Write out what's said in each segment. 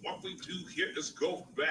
What we do here is go back.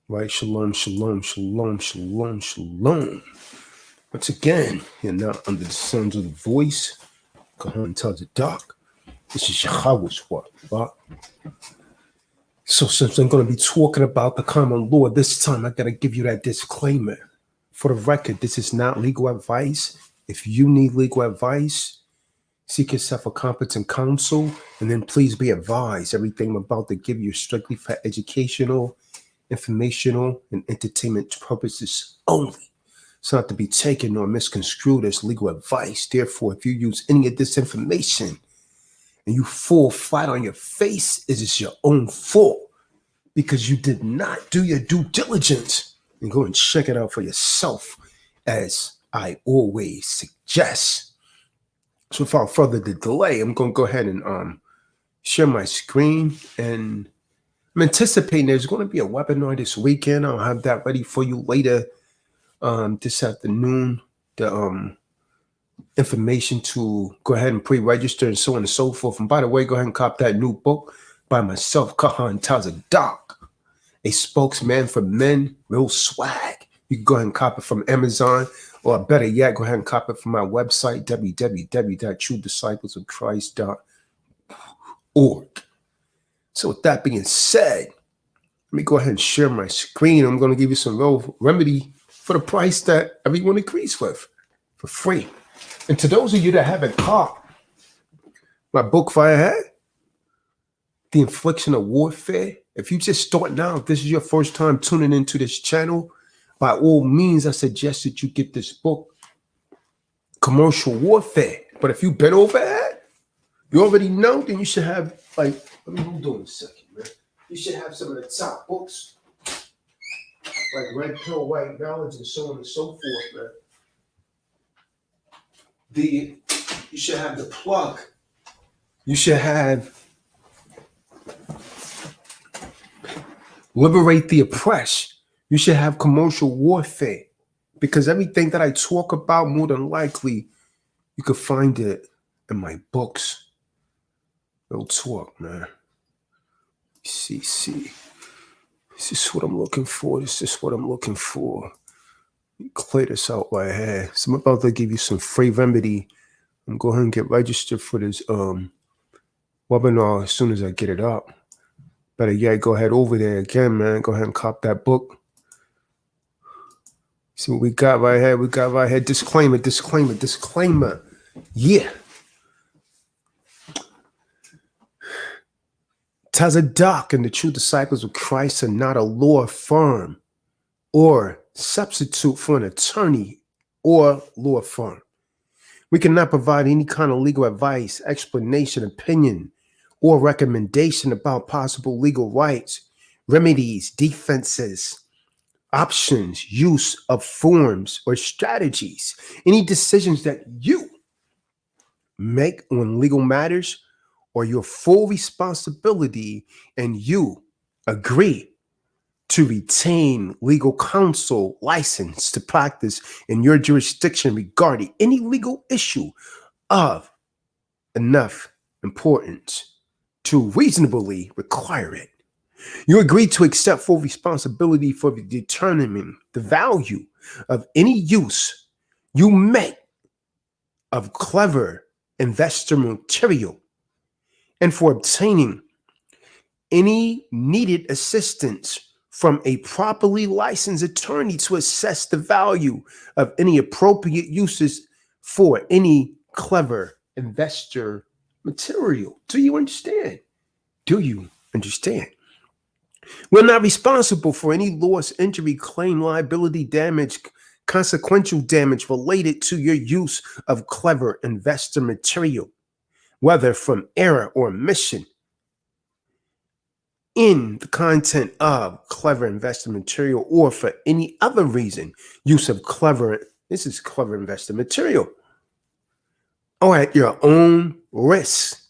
Right, shalom, shalom, shalom, shalom, shalom. Once again, you're not under the sounds of the voice. Kahan Tazadaq. This is Yahweh's word, right? So since I'm going to be talking about the common law this time, I got to give you that disclaimer. For the record, this is not legal advice. If you need legal advice, seek yourself a competent counsel, and then please be advised everything I'm about to give you is strictly for educational, informational, and entertainment purposes only. It's not to be taken or misconstrued as legal advice. Therefore, if you use any of this information and you fall flat on your face, it is your own fault because you did not do your due diligence. And go and check it out for yourself, as I always suggest. So without further delay, I'm going to go ahead and share my screen. And I'm anticipating there's going to be a webinar this weekend. I'll have that ready for you later this afternoon. The information to go ahead and pre-register and so on and so forth. And by the way, go ahead and cop that new book by myself, Kahan Tazadaq, A Spokesman for Men, Real Swag. You can go ahead and cop it from Amazon, or better yet, go ahead and cop it from my website, www.truedisciplesofchrist.org. So with that being said, let me go ahead and share my screen. I'm going to give you some real remedy for the price that everyone agrees with, for free. And to those of you that haven't caught my book fire ahead, The Infliction of Warfare, if you just start now, if this is your first time tuning into this channel, by all means, I suggest that you get this book, Commercial Warfare. But if you've been over it, you already know, then you should have, like, let me hold on a second, man. You should have some of the top books, like Red Pill, White Knowledge, and so on and so forth, man. You should have the plug. You should have Liberate the Oppressed. You should have Commercial Warfare, because everything that I talk about, more than likely, you could find it in my books. Real talk, man. See. This is what I'm looking for. Let me clear this out right here. So I'm about to give you some free remedy. I'm going to go ahead and get registered for this webinar as soon as I get it up. Better yet, go ahead over there again, man. Go ahead and cop that book. See what we got right here. Disclaimer. Yeah. Tazadaq and the True Disciples of Christ are not a law firm or substitute for an attorney or law firm. We cannot provide any kind of legal advice, explanation, opinion, or recommendation about possible legal rights, remedies, defenses, options, use of forms, or strategies. Any decisions that you make on legal matters or your full responsibility, and you agree to retain legal counsel license to practice in your jurisdiction regarding any legal issue of enough importance to reasonably require it. You agree to accept full responsibility for determining the value of any use you make of clever investor material and for obtaining any needed assistance from a properly licensed attorney to assess the value of any appropriate uses for any clever investor material. Do you understand? Do you understand? We're not responsible for any loss, injury, claim, liability, damage, consequential damage related to your use of clever investor material, whether from error or omission in the content of clever investor material or for any other reason, use of clever investor material, or at your own risk.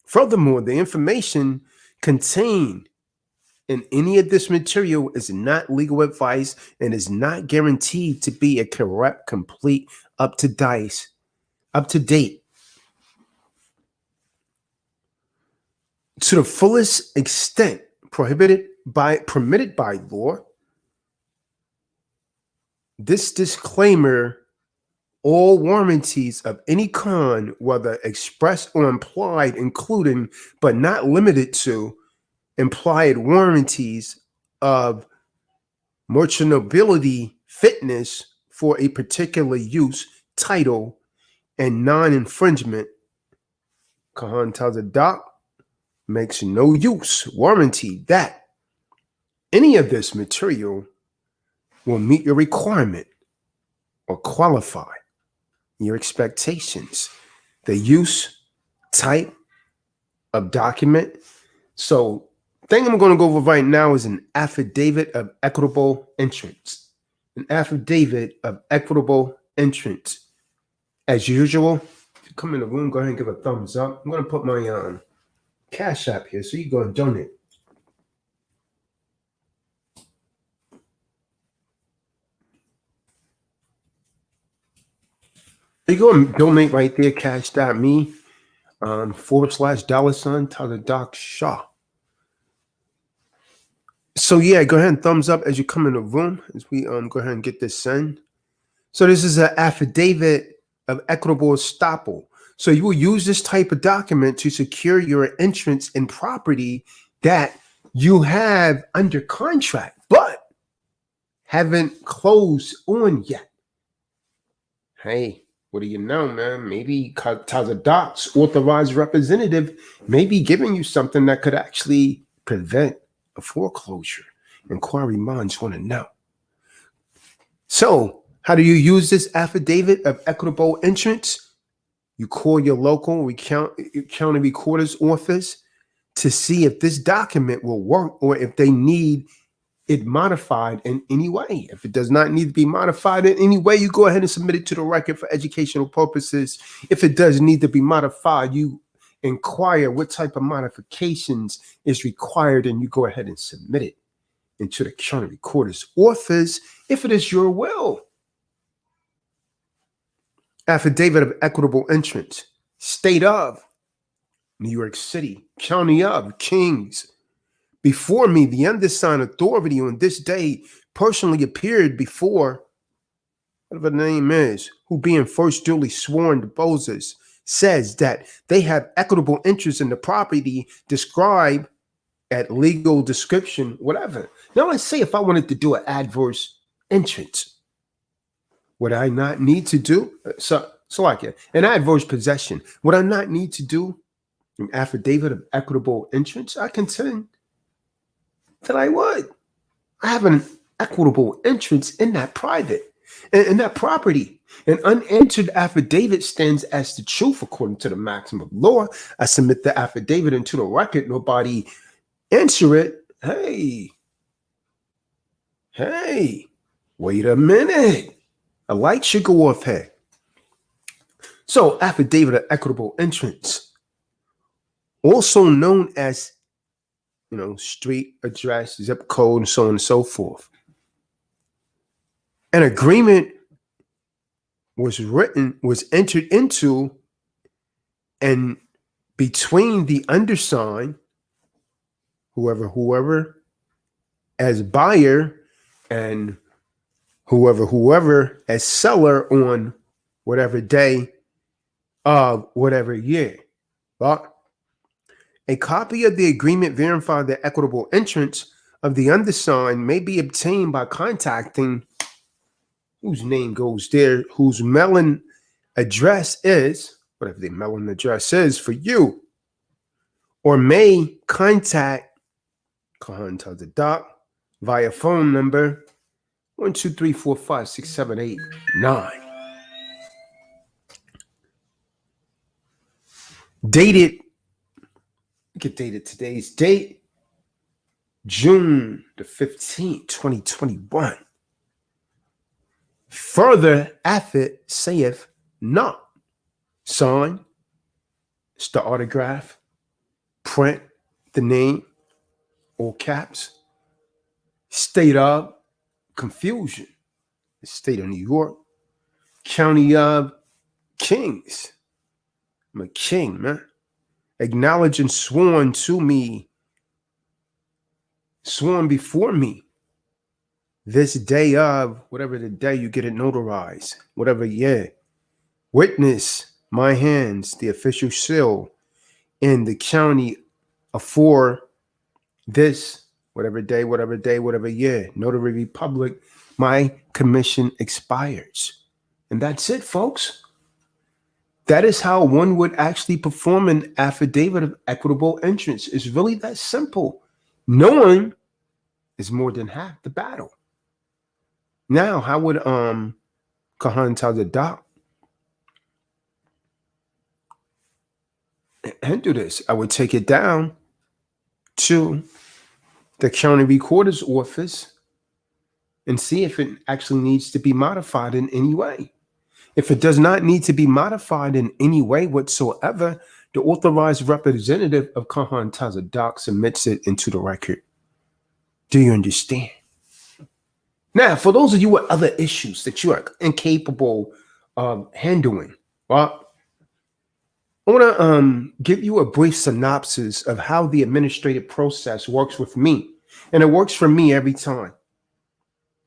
Furthermore, the information contained in any of this material is not legal advice and is not guaranteed to be a correct, complete, up to date, to the fullest extent permitted by law. This disclaimer: all warranties of any kind, whether expressed or implied, including but not limited to implied warranties of merchantability, fitness for a particular use, title, and non-infringement. Kahan Tazadaq makes no use warranty that any of this material will meet your requirement or qualify your expectations. The use type of document. So thing I'm going to go over right now is an affidavit of equitable entrance. An affidavit of equitable entrance. As usual, if you come in the room, go ahead and give a thumbs up. I'm going to put my Cash App here so you go and donate. You go and donate right there, cash.me / $$ Tazadaq Shah. So yeah, go ahead and thumbs up as you come in the room as we go ahead and get this sent. So this is an affidavit of equitable estoppel. So you will use this type of document to secure your entrance in property that you have under contract, but haven't closed on yet. Hey, what do you know, man? Maybe Tazadaq's authorized representative may be giving you something that could actually prevent a foreclosure. Inquiry minds want to know. So how do you use this affidavit of equitable entrance? You call your local county recorder's office to see if this document will work or if they need it modified in any way. If it does not need to be modified in any way, you go ahead and submit it to the record for educational purposes. If it does need to be modified, you inquire what type of modifications is required and you go ahead and submit it into the county recorder's office if it is your will. Affidavit of equitable entrance. State of New York City. County of Kings. Before me, the undersigned authority on this day personally appeared before, whatever the name is, who being first duly sworn deposes, says that they have equitable interest in the property described at legal description, whatever. Now let's say if I wanted to do an adverse entrance, would I not need to do so like an adverse possession? Would I not need to do an affidavit of equitable entrance? I contend that I would. I have an equitable entrance in that in that property. An unanswered affidavit stands as the truth according to the maxim of law. I submit the affidavit into the record. Nobody answer it. Hey, wait a minute. A light should go off here. So, affidavit of equitable entrance, also known as, street address, zip code, and so on and so forth. An agreement was entered into and between the undersigned, whoever as buyer, and whoever as seller on whatever day of whatever year. Right? A copy of the agreement verifying the equitable entrance of the undersigned may be obtained by contacting whose name goes there, whose mailing address is, whatever the mailing address is for you, or may contact Kahan Tazadaq via phone number 123456789. Dated, we could date it today's date, June the 15th, 2021. Further, Affidavit saith not. Sign, it's the autograph, print, the name, all caps, state of confusion, the state of New York, county of Kings. I'm a king, man. Acknowledged and sworn to me, sworn before me, this day of, whatever the day you get it notarized, whatever year. Witness my hands, the official seal in the county for this, whatever day, whatever year. Notary Republic, my commission expires. And that's it, folks. That is how one would actually perform an affidavit of equitable entrance. It's really that simple. Knowing is more than half the battle. Now, how would Kahan Tazadaq handle this? I would take it down to the county recorder's office and see if it actually needs to be modified in any way. If it does not need to be modified in any way whatsoever, the authorized representative of Kahan Tazadaq submits it into the record. Do you understand? Now, for those of you with other issues that you are incapable of handling, well, I want to give you a brief synopsis of how the administrative process works with me. And it works for me every time.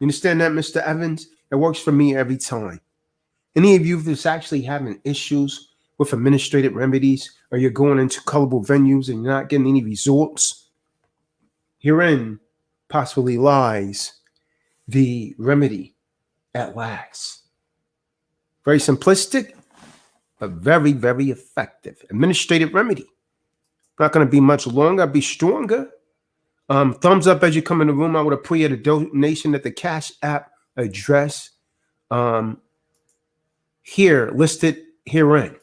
You understand that, Mr. Evans? It works for me every time. Any of you that's actually having issues with administrative remedies, or you're going into colorable venues and you're not getting any results, herein possibly lies the remedy at last. Very simplistic, but very, very effective. Administrative remedy. Not going to be much longer. I'll be stronger. Thumbs up as you come in the room. I would appreciate a donation at the Cash App address here listed herein.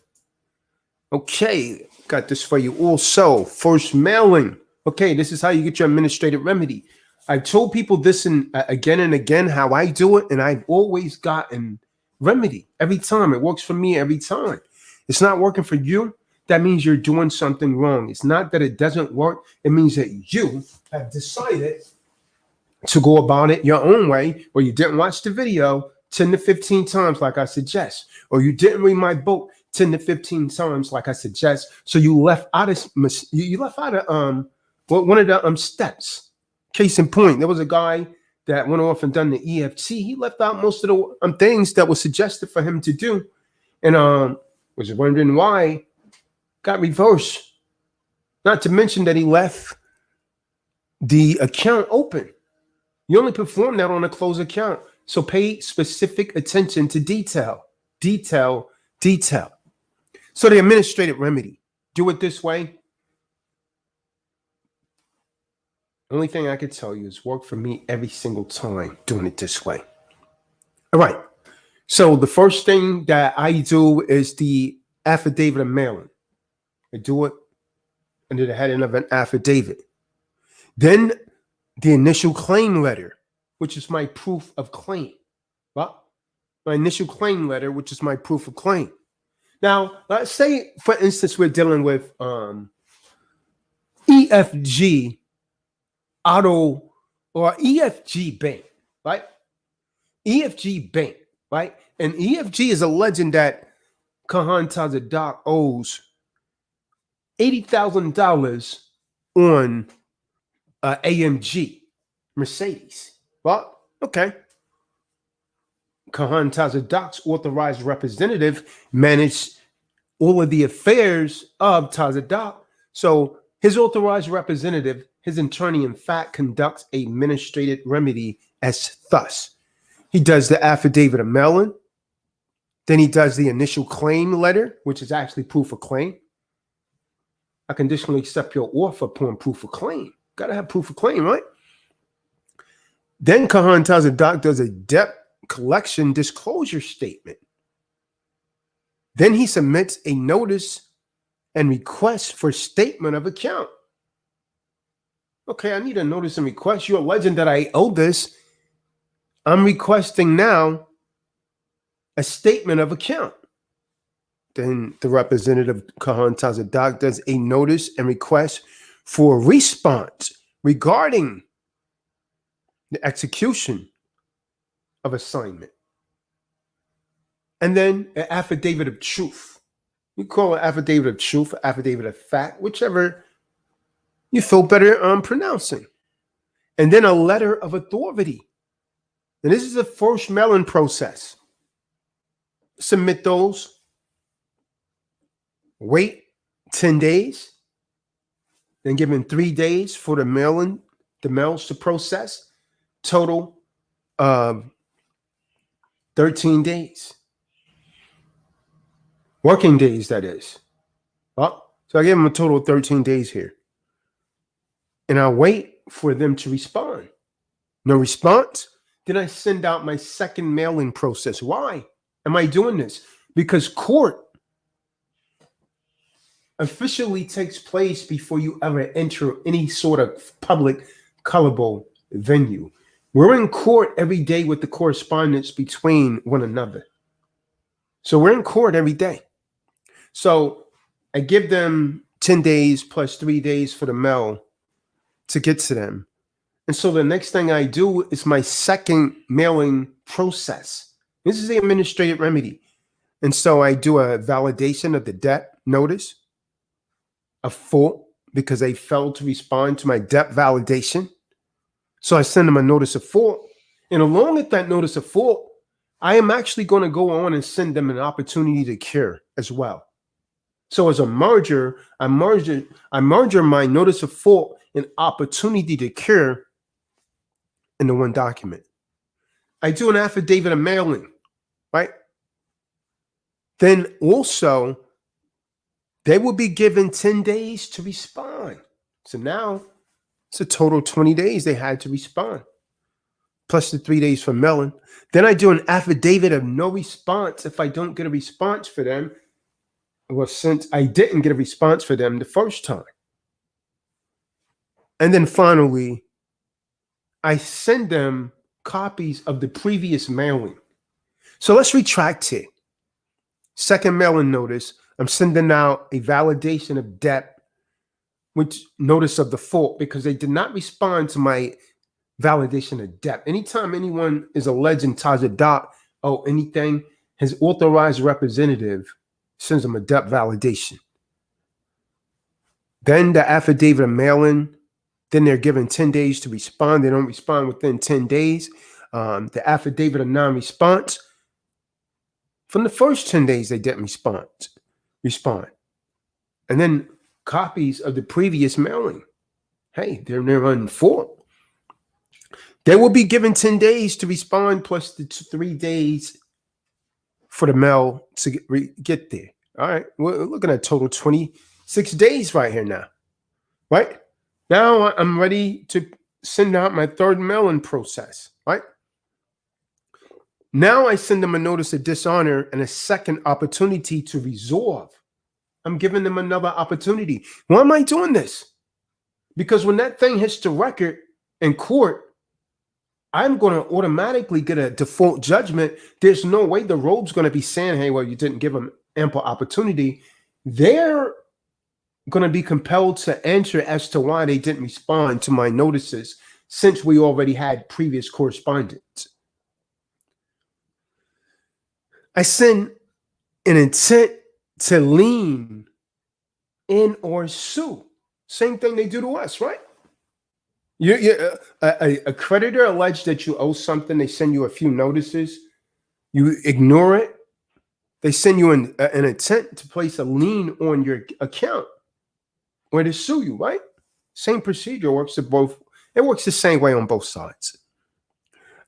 Okay, got this for you also. First mailing. Okay, this is how you get your administrative remedy. I've told people this again and again how I do it, and I've always gotten remedy every time. It works for me every time. It's not working for you. That means you're doing something wrong. It's not that it doesn't work. It means that you have decided to go about it your own way, or you didn't watch the video 10 to 15 times like I suggest, or you didn't read my book 10 to 15 times like I suggest. So you left out of one of the steps. Case in point, there was a guy that went off and done the EFT. He left out most of the things that were suggested for him to do, and was wondering why. Got reversed. Not to mention that he left the account open. You only perform that on a closed account. So pay specific attention to detail. Detail. So the administrative remedy. Do it this way. Only thing I can tell you is work for me every single time doing it this way. All right. So the first thing that I do is the affidavit of mailing. I do it under the heading of an affidavit. Then the initial claim letter, which is my proof of claim. Well, my initial claim letter, which is my proof of claim. Now, let's say, for instance, we're dealing with EFG Auto or EFG Bank, right? EFG Bank, right? And EFG is alleging that Kahan Tazadaq owes $80,000 on AMG Mercedes. Well, okay. Kahan Tazadaq's authorized representative managed all of the affairs of Tazadaq. So his authorized representative, his attorney, in fact, conducts a administrative remedy as thus. He does the affidavit of mailing. Then he does the initial claim letter, which is actually proof of claim. I conditionally accept your offer upon proof of claim. Got to have proof of claim, right? Then Kahan Tazadaq does a debt collection disclosure statement. Then he submits a notice and request for statement of account. Okay, I need a notice and request. You're alleging that I owe this. I'm requesting now a statement of account. Then the representative Kahan Tazadaq does a notice and request for a response regarding the execution of assignment. And then an affidavit of truth. You call it affidavit of truth, affidavit of fact, whichever you feel better pronouncing. And then a letter of authority. And this is the first mailing process. Submit those. Wait 10 days. Then give him 3 days for the mails to process. Total 13 days. Working days, that is. Well, so I give them a total of 13 days here. And I wait for them to respond. No response. Then I send out my second mailing process. Why am I doing this? Because court officially takes place before you ever enter any sort of public colorable venue. We're in court every day with the correspondence between one another. So we're in court every day. So I give them 10 days plus 3 days for the mail to get to them. And so the next thing I do is my second mailing process. This is the administrative remedy. And so I do a validation of the debt notice, a fault because they failed to respond to my debt validation. So I send them a notice of fault. And along with that notice of fault, I am actually going to go on and send them an opportunity to cure as well. So as a merger, I merge my notice of fault and opportunity to cure in the one document. I do an affidavit of mailing, right? Then also, they will be given 10 days to respond. So now it's a total of 20 days they had to respond, plus the 3 days for mailing. Then I do an affidavit of no response if I don't get a response for them. Well, since I didn't get a response for them the first time. And then finally, I send them copies of the previous mailing. So let's retract it. Second mailing notice, I'm sending out a validation of debt, which notice of the fault, because they did not respond to my validation of debt. Anytime anyone is alleging Tazadaq or anything, his authorized representative sends them a debt validation. Then the affidavit of mailing, then they're given 10 days to respond. They don't respond within 10 days. The affidavit of non-response, from the first 10 days, they didn't respond. And then copies of the previous mailing. Hey, they're on fault. They will be given 10 days to respond plus the 3 days for the mail to get there. All right, we're looking at total 26 days right here now, right? Now I'm ready to send out my third mailing process, right? Now I send them a notice of dishonor and a second opportunity to resolve. I'm giving them another opportunity. Why am I doing this? Because when that thing hits the record in court, I'm going to automatically get a default judgment. There's no way the robe's going to be saying, hey, well, you didn't give them ample opportunity. They're going to be compelled to answer as to why they didn't respond to my notices since we already had previous correspondence. I send an intent to lien in or sue. Same thing they do to us, right? A creditor alleged that you owe something. They send you a few notices. You ignore it. They send you an intent to place a lien on your account or to sue you, right? Same procedure works to both. It works the same way on both sides.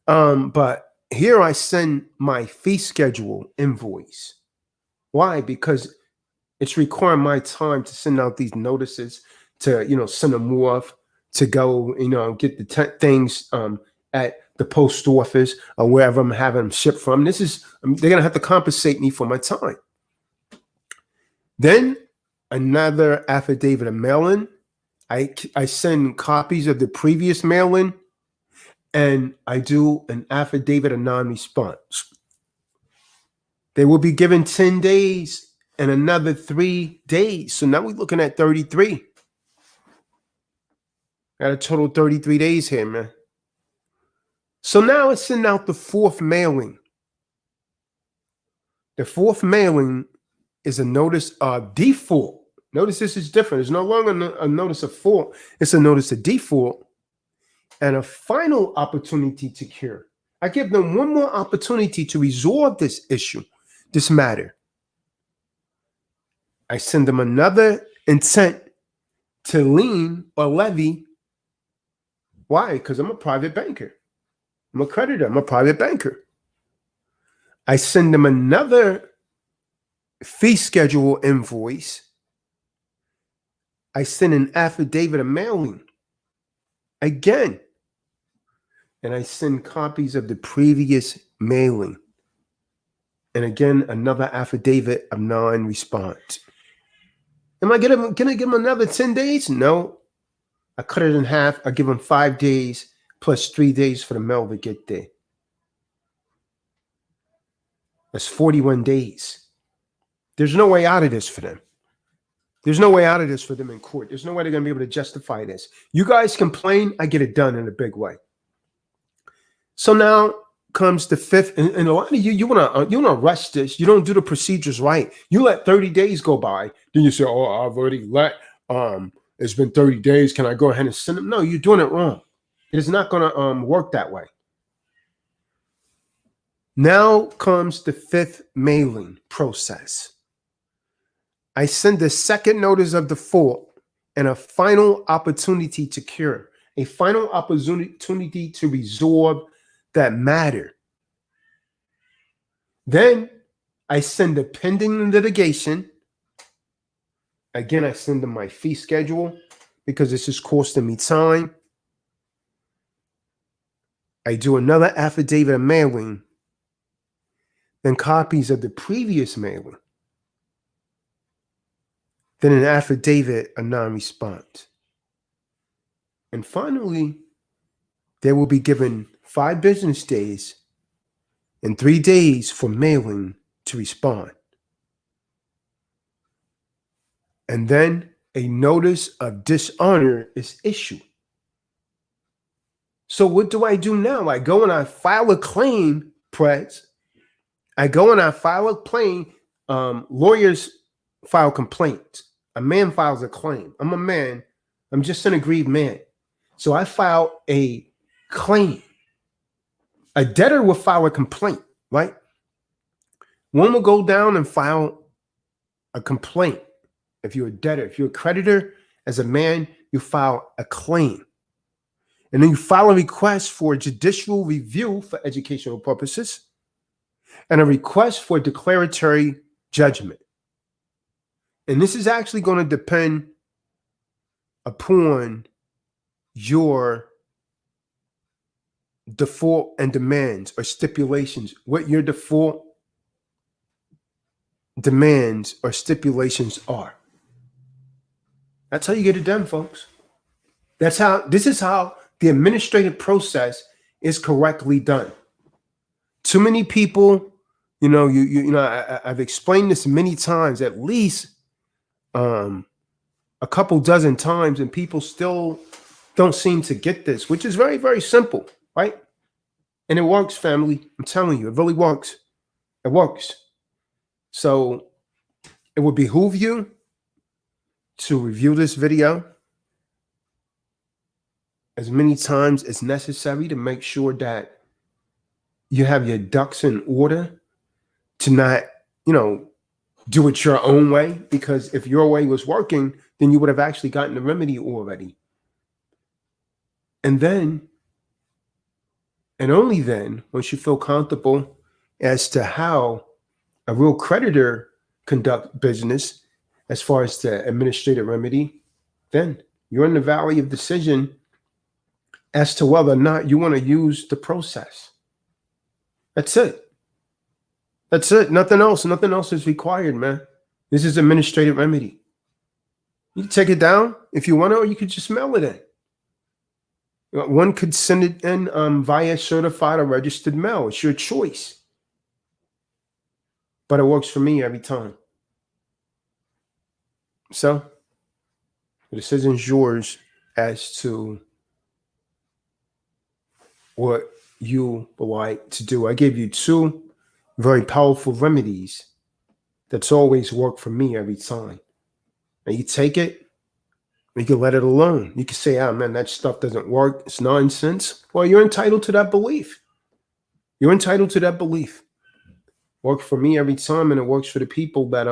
But here I send my fee schedule invoice. Why? Because it's requiring my time to send out these notices, to send them off, to go get the things at the post office or wherever I'm having them shipped from. They're gonna have to compensate me for my time. Then another affidavit of mailing. I send copies of the previous mailing, and I do an affidavit of non-response. They will be given 10 days and another 3 days. So now we're looking at 33. Got a total 33 days here, man. So now it's sending out the fourth mailing. The fourth mailing is a notice of default. Notice this is different. It's no longer a notice of fault. It's a notice of default and a final opportunity to cure. I give them one more opportunity to resolve this issue, this matter. I send them another intent to lien or levy. Why? Because I'm a private banker. I'm a creditor. I'm a private banker. I send them another fee schedule invoice. I send an affidavit of mailing again. And I send copies of the previous mailing. And again, another affidavit of non-response. Am I gonna give them another 10 days? No. I cut it in half. I give them 5 days plus 3 days for the mail to get there. That's 41 days. There's no way out of this for them. There's no way out of this for them in court. There's no way they're going to be able to justify this. You guys complain, I get it done in a big way. So now comes the fifth, and a lot of you wanna rush this. You don't do the procedures right. You let 30 days go by. Then you say, oh, I've already it's been 30 days. Can I go ahead and send them? No, you're doing it wrong. It is not going to work that way. Now comes the fifth mailing process. I send the second notice of default and a final opportunity to cure, a final opportunity to resolve that matter. Then I send a pending litigation. Again, I send them my fee schedule because this is costing me time. I do another affidavit of mailing, then copies of the previous mailing, then an affidavit of non-response. And finally, they will be given 5 business days and 3 days for mailing to respond. And then a notice of dishonor is issued. So what do I do now? I go and I file a claim, Preds. I go and I file a claim. Lawyers file complaints. A man files a claim. I'm a man. I'm just an aggrieved man. So I file a claim. A debtor will file a complaint, right? One will go down and file a complaint. If you're a debtor, if you're a creditor, as a man, you file a claim. And then you file a request for judicial review for educational purposes and a request for declaratory judgment. And this is actually going to depend upon your default and demands or stipulations, what your default demands or stipulations are. That's how you get it done, folks. This is how the administrative process is correctly done. Too many people, I've explained this many times, at least a couple dozen times, and people still don't seem to get this, which is very, very simple, right? And it works, family. I'm telling you, it really works. It works. So it would behoove you to review this video as many times as necessary to make sure that you have your ducks in order, to not you know, do it your own way, because if your way was working, then you would have actually gotten the remedy already. And then, and only then, once you feel comfortable as to how a real creditor conduct business as far as the administrative remedy, then you're in the valley of decision as to whether or not you want to use the process. That's it. That's it. Nothing else. Nothing else is required, man. This is administrative remedy. You can take it down if you want to, or you could just mail it in. One could send it in via certified or registered mail. It's your choice. But it works for me every time. So the decision's yours as to what you would like to do. I gave you two very powerful remedies that's always worked for me every time. And you take it, you can let it alone. You can say, oh man, that stuff doesn't work. It's nonsense. Well, you're entitled to that belief. You're entitled to that belief. Worked for me every time, and it works for the people that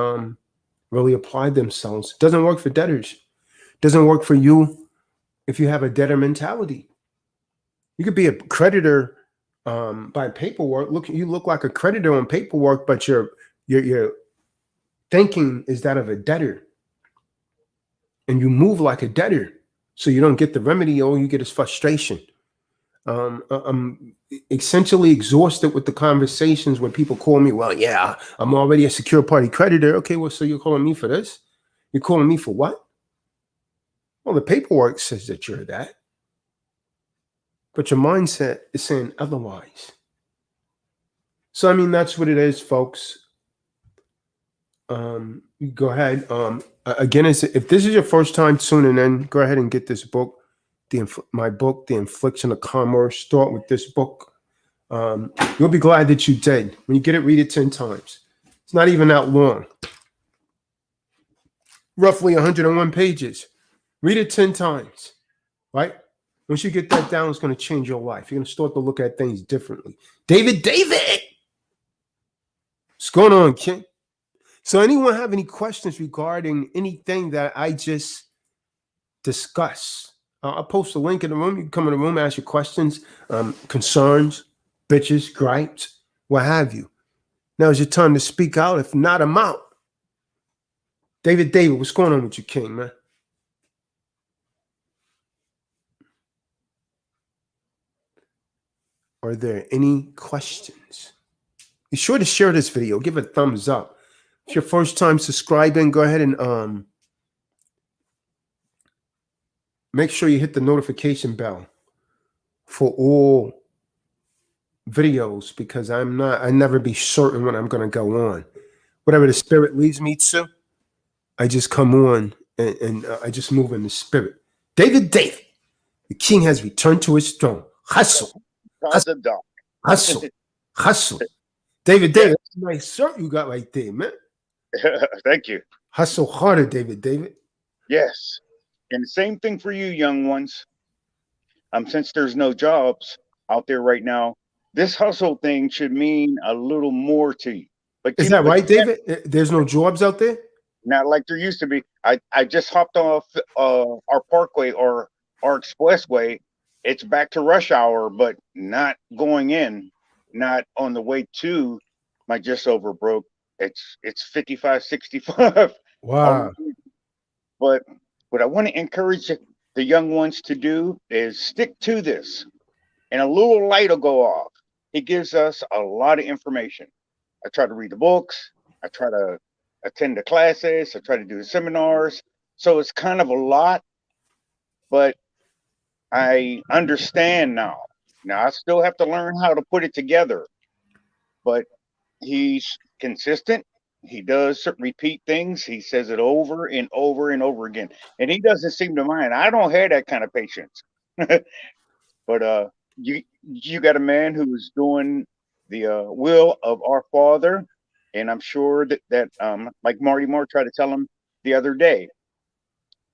really apply themselves. It doesn't work for debtors. It doesn't work for you if you have a debtor mentality. You could be a creditor by paperwork. You look like a creditor on paperwork, but your thinking is that of a debtor. And you move like a debtor, so you don't get the remedy. All you get is frustration. I'm essentially exhausted with the conversations where people call me, well, yeah, I'm already a secure party creditor. Okay, well, so you're calling me for this? You're calling me for what? Well, the paperwork says that you're that. But your mindset is saying otherwise. So, I mean, that's what it is, folks. Go ahead. Again, if this is your first time tuning in, go ahead and get this book, my book, The Infliction of Commerce. Start with this book. You'll be glad that you did. When you get it, read it 10 times. It's not even that long. Roughly 101 pages. Read it 10 times, right? Once you get that down, it's going to change your life. You're going to start to look at things differently. David! What's going on, King? So anyone have any questions regarding anything that I just discussed? I'll post a link in the room. You can come in the room, ask your questions, concerns, bitches, gripes, what have you. Now is your time to speak out. If not, I'm out. David, what's going on with you, King, man? Are there any questions? Be sure to share this video. Give it a thumbs up. If it's your first time subscribing, go ahead and make sure you hit the notification bell for all videos, because I never be certain when I'm going to go on. Whatever the spirit leads me to, I just come on and I just move in the spirit. David, the king has returned to his throne. Hustle. Tazadaq. Hustle. David, that's a nice shirt you got right there, man. Thank you. Hustle harder, David. Yes. And the same thing for you, young ones. Since there's no jobs out there right now, this hustle thing should mean a little more to you. But Is that right, David? There's no jobs out there? Not like there used to be. I just hopped off our parkway or our expressway. It's back to rush hour, but not going in, not on the way to my just over broke. It's 55, 65. Wow. But what I want to encourage the young ones to do is stick to this, and a little light will go off. It gives us a lot of information. I try to read the books. I try to attend the classes. I try to do the seminars. So it's kind of a lot, but I understand now. Now I still have to learn how to put it together, but he's consistent. He does repeat things. He says it over and over and over again, and he doesn't seem to mind. I don't have that kind of patience. But you got a man who's doing the will of our Father, and I'm sure that like Marty Moore tried to tell him the other day,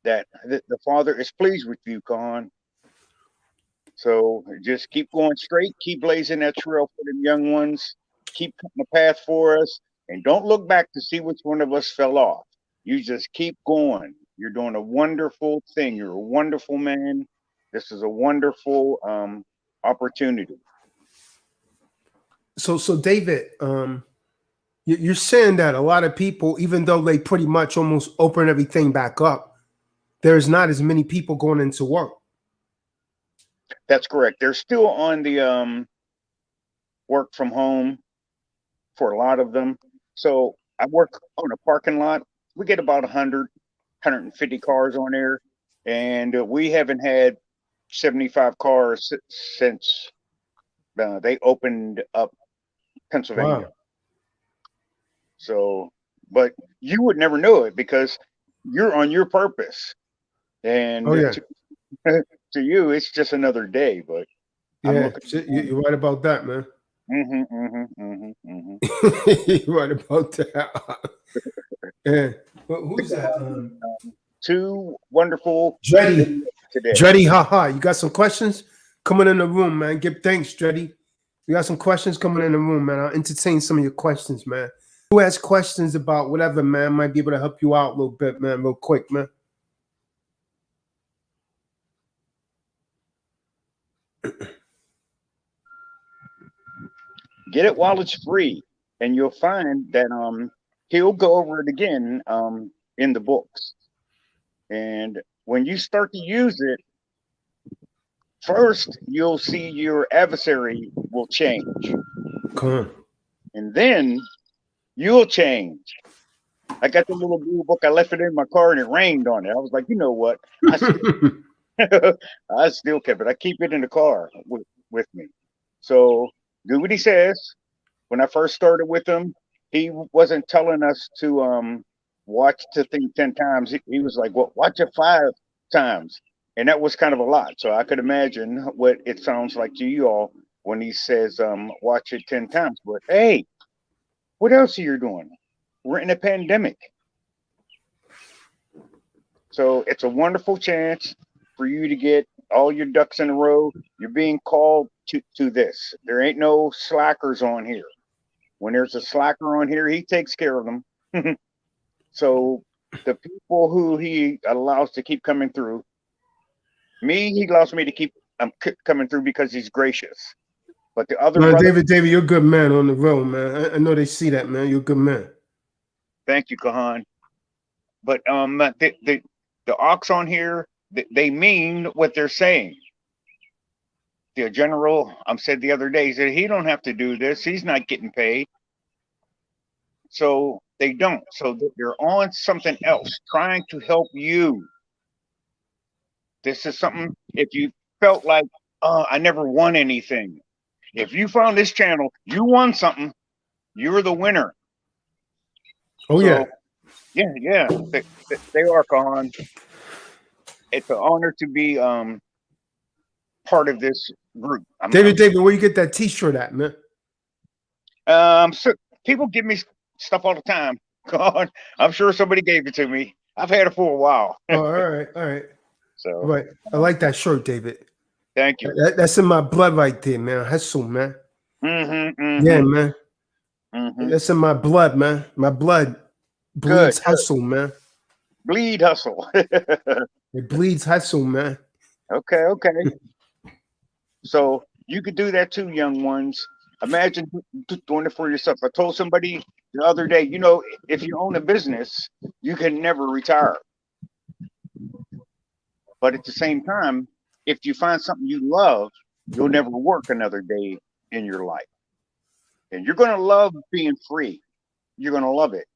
that the Father is pleased with you, Kahan. So just keep going straight, keep blazing that trail for them young ones, keep putting the path for us, And don't look back to see which one of us fell off. You just keep going. You're doing a wonderful thing. You're a wonderful man. This is a wonderful opportunity. So David, you're saying that a lot of people, even though they pretty much almost open everything back up, there's not as many people going into work. That's correct. They're still on the work from home for a lot of them. So I work on a parking lot. We get about 100, 150 cars on there. And we haven't had 75 cars since they opened up Pennsylvania. Wow. So, but you would never know it because you're on your purpose. And Oh yeah. to you, it's just another day. But I'm Yeah, looking. you're right about that, man. You're right about that. Yeah. Who's that? Two wonderful Dreddy. today. Dreddy, haha. You got some questions coming in the room, man. Give thanks, Dreddy. You got some questions coming in the room, man. I'll entertain some of your questions, man. Who has questions about whatever, man? Might be able to help you out a little bit, man, real quick, man. Get it while it's free, and you'll find that he'll go over it again in the books. And when you start to use it, first you'll see your adversary will change, Come and then you'll change. I got the little blue book. I left it in my car, and it rained on it. I was like, you know what? on. I still kept it. I keep it in the car with me. So do what he says. When I first started with him, he wasn't telling us to watch the thing 10 times. He was like, well, watch it 5 times. And that was kind of a lot. So I could imagine what it sounds like to you all when he says watch it 10 times. But hey, what else are you doing? We're in a pandemic. So it's a wonderful chance for you to get all your ducks in a row. You're being called to this. There ain't no slackers on here. When there's a slacker on here, he takes care of them. So the people who he allows to keep coming through, he allows me to keep coming through because he's gracious. But the other Man, brother, David, you're a good man on the road, man. I know they see that, man. You're a good man. thank you, Kahan. But the ox on here, they mean what they're saying. The general said the other day, he said he don't have to do this. He's not getting paid. So they don't. So they're on something else, trying to help you. This is something, if you felt like, I never won anything. If you found this channel, you won something. You're the winner. Oh, So, yeah. yeah. They are, Kahan. It's an honor to be part of this group. David, where you get that T-shirt at, man? So people give me stuff all the time. God, I'm sure somebody gave it to me. I've had it for a while. Oh, all right. So, right. I like that shirt, David. Thank you. That's in my blood right there, man. Hustle, man. Mm-hmm. Yeah, man. Mm-hmm. That's in my blood, man. My blood bleeds hustle, man. Bleed hustle. It bleeds hustle, man. Okay. So you could do that too, young ones. Imagine doing it for yourself. I told somebody the other day, if you own a business, you can never retire. But at the same time, if you find something you love, you'll never work another day in your life. And you're going to love being free. You're going to love it.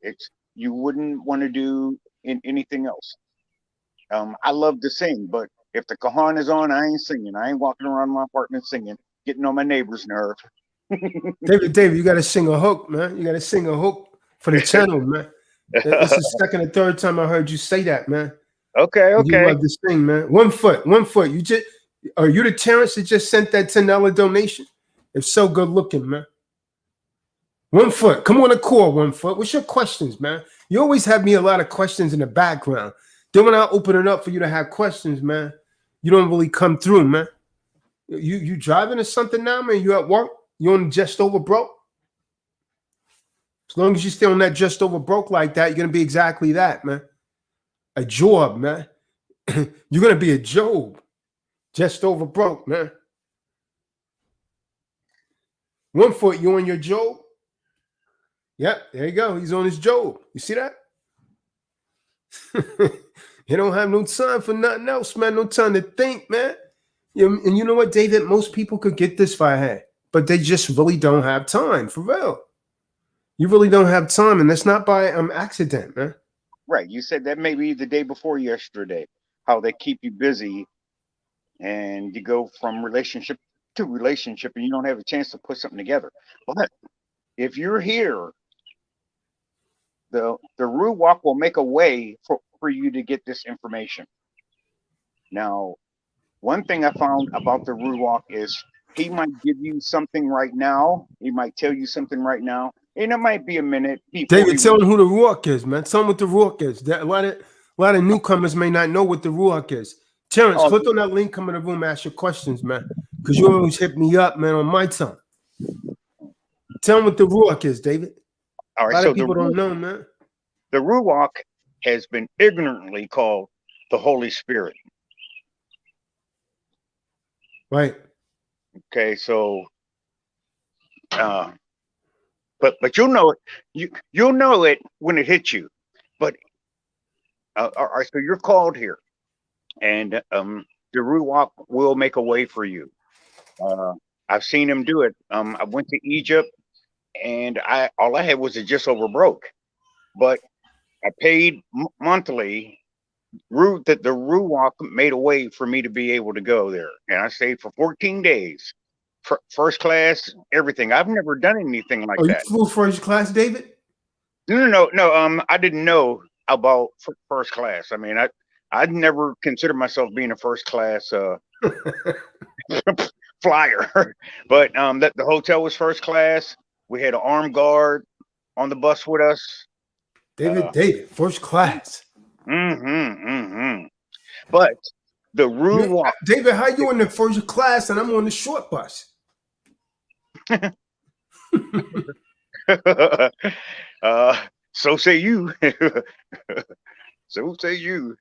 You wouldn't want to do anything else. I love to sing, but if the Kahan is on, I ain't singing. I ain't walking around my apartment singing, getting on my neighbor's nerve. David, you got to sing a hook, man. You got to sing a hook for the channel, man. This is the second or third time I heard you say that, man. Okay. You love this thing, man. 1 foot. Are you the Terrence that just sent that $10 donation? If so, good looking, man. 1 foot. Come on, a core 1 foot. What's your questions, man? You always have me a lot of questions in the background. Then when I open it up for you to have questions, man, you don't really come through, man. You driving or something now, man? You at work? You on just over, bro? As long as you stay on that just over broke like that, you're gonna be exactly that, man. A Job, man. You're gonna be a Job. Just over broke, man. 1 foot, you on your Job? Yep, there you go. He's on his Job. You see that? He don't have no time for nothing else, man. No time to think, man. And you know what, David? Most people could get this if I had, but they just really don't have time, for real. You really don't have time, and that's not by accident, man. Right. You said that maybe the day before yesterday, how they keep you busy and you go from relationship to relationship and you don't have a chance to put something together. But if you're here, the Ruwak will make a way for you to get this information. Now, one thing I found about the Ruwak is he might give you something right now. He might tell you something right now, and it might be a minute before David, tell them who the Ruach is, man. Tell them what the Ruach is. A lot of newcomers may not know what the Ruach is. Terrence, Oh, click on that link, come in the room, ask your questions, man. Because you always hit me up, man, on my tongue. Tell them what the Ruach is, David. all A right. lot So of people don't know, man. the Ruwak has been ignorantly called the Holy Spirit. Right. Okay, so but you'll know it. You'll know it when it hits you. But all right, so you're called here, and the Ruwak will make a way for you. I've seen him do it. I went to Egypt, and all I had was a just over broke, but I paid monthly. That the Ruwak made a way for me to be able to go there, and I stayed for 14 days, first class, everything. I've never done anything like Oh, you that. flew first class, David? No. I didn't know about first class. I mean, I'd never considered myself being a first class flyer, but that the hotel was first class. We had an armed guard on the bus with us. David, first class. But the Ruwak. David, how you in the first class and I'm on the short bus? So say you. So say you.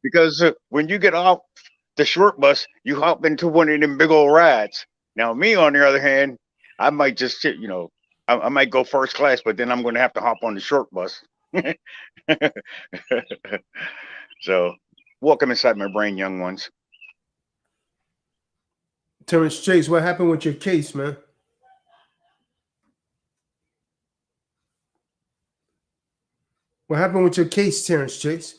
Because when you get off the short bus, you hop into one of them big old rides. Now, me, on the other hand, I might just sit, I might go first class, but then I'm going to have to hop on the short bus. So, welcome inside my brain, young ones. Terrence Chase, what happened with your case, man? What happened with your case, Terrence Chase?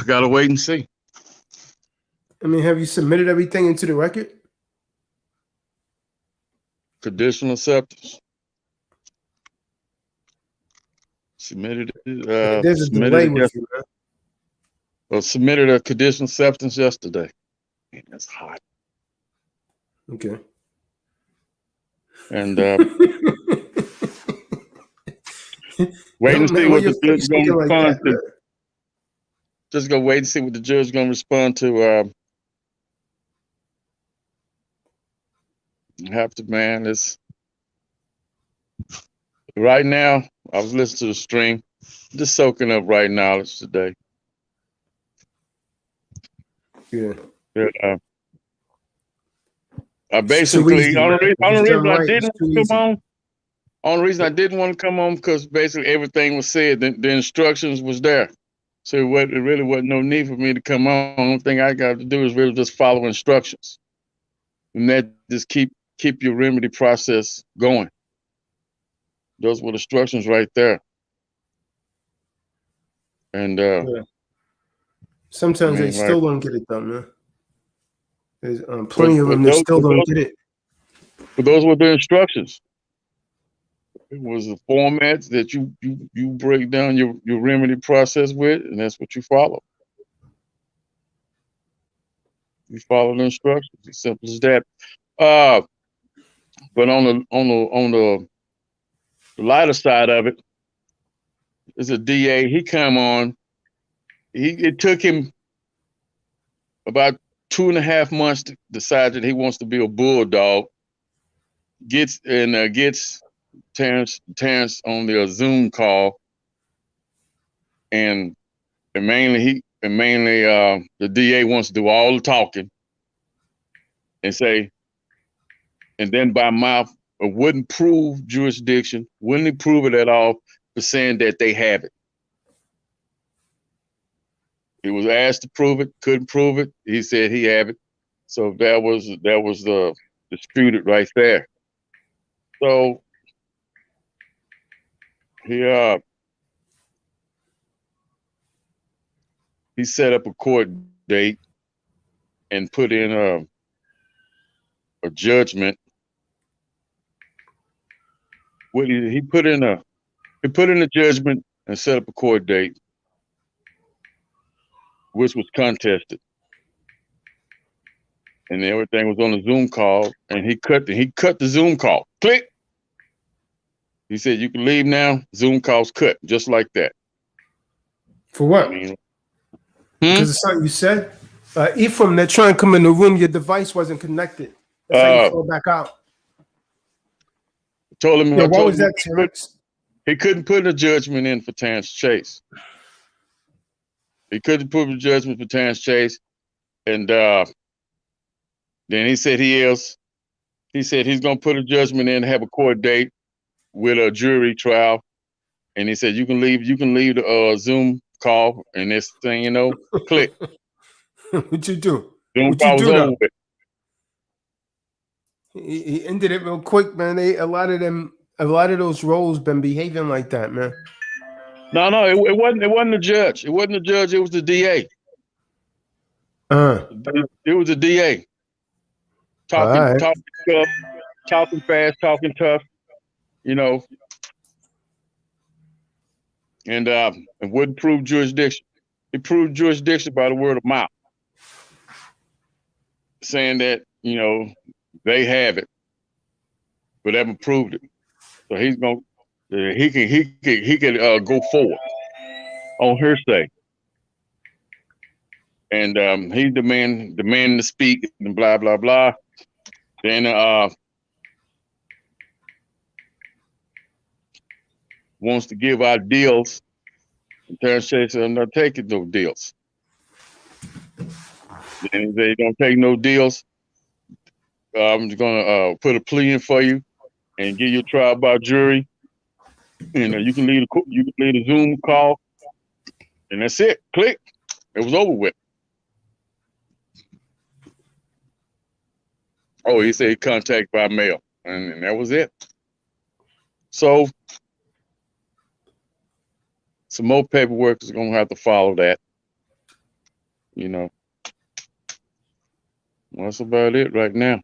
Gotta wait and see. I mean, have you submitted everything into the record? Conditional acceptance. Submitted There's a delay with you, man. Well, submitted a conditional acceptance yesterday. Man, that's hot. Okay. And wait and see what the judge is gonna respond to. Just go wait and see what the judge is gonna respond to. Have to, man. It's right now. I was listening to the stream, just soaking up right knowledge today. Yeah. I basically only reason I didn't come on. Only reason I didn't want to come on because basically everything was said. The instructions was there, so it really wasn't no need for me to come on. The only thing I got to do is really just follow instructions, and that just keep your remedy process going. Those were the instructions right there. And sometimes they still don't get it done, man. There's plenty of them that still don't get it. But those were the instructions. It was the formats that you break down your remedy process with, and that's what you follow. You follow the instructions. As simple as that. But on the lighter side of it, There's a DA. He come on. It took him about 2.5 months to decide that he wants to be a bulldog. Gets Terrence on the Zoom call, and mainly the DA wants to do all the talking and say, and then by mouth, wouldn't prove jurisdiction, wouldn't prove it at all, for saying that they have it. He was asked to prove it, couldn't prove it. He said he have it. So that was the disputed right there. So he set up a court date and put in a judgment. He put in a judgment and set up a court date, which was contested, and everything was on a Zoom call. And he cut the Zoom call. Click. He said, "You can leave now." Zoom call's cut, just like that. For what? I mean, because it's something you said. Ephraim, they're trying to come in the room. Your device wasn't connected. That's how you fall back out. Told him. Yeah, what was that, Terrence? He couldn't put a judgment in for Terrence Chase. He couldn't put a judgment for Terrence Chase, and then he said he said he's gonna put a judgment in, have a court date with a jury trial, and he said you can leave the Zoom call, and this thing, click. What you do? Zoom call was over with. He ended it real quick, man. A lot of those roles been behaving like that, man. No, it wasn't the judge. It wasn't the judge. It was the DA. It was the DA. Talking tough, talking fast, talking tough, and it wouldn't prove jurisdiction. He proved jurisdiction by the word of mouth, saying that they have it, but haven't proved it. So he can go forward on hearsay, and he demanding to speak and blah blah blah. Then wants to give out deals. And Terrence Chase said, "I'm not taking no deals." And they don't take no deals. I'm just gonna put a plea in for you and give you a trial by jury. And you can leave the Zoom call, and that's it. Click. It was over with. Oh, he said contact by mail, and that was it. So some more paperwork is gonna have to follow that. That's about it right now.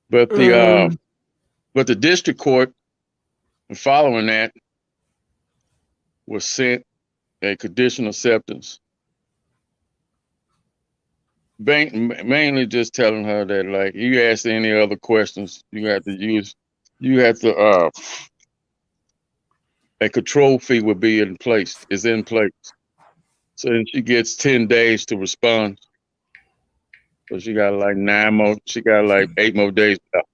But the district court, following that, was sent a conditional acceptance. Mainly just telling her that, like, you ask any other questions, a control fee would be in place. So then she gets 10 days to respond. So she got like 8 more days left.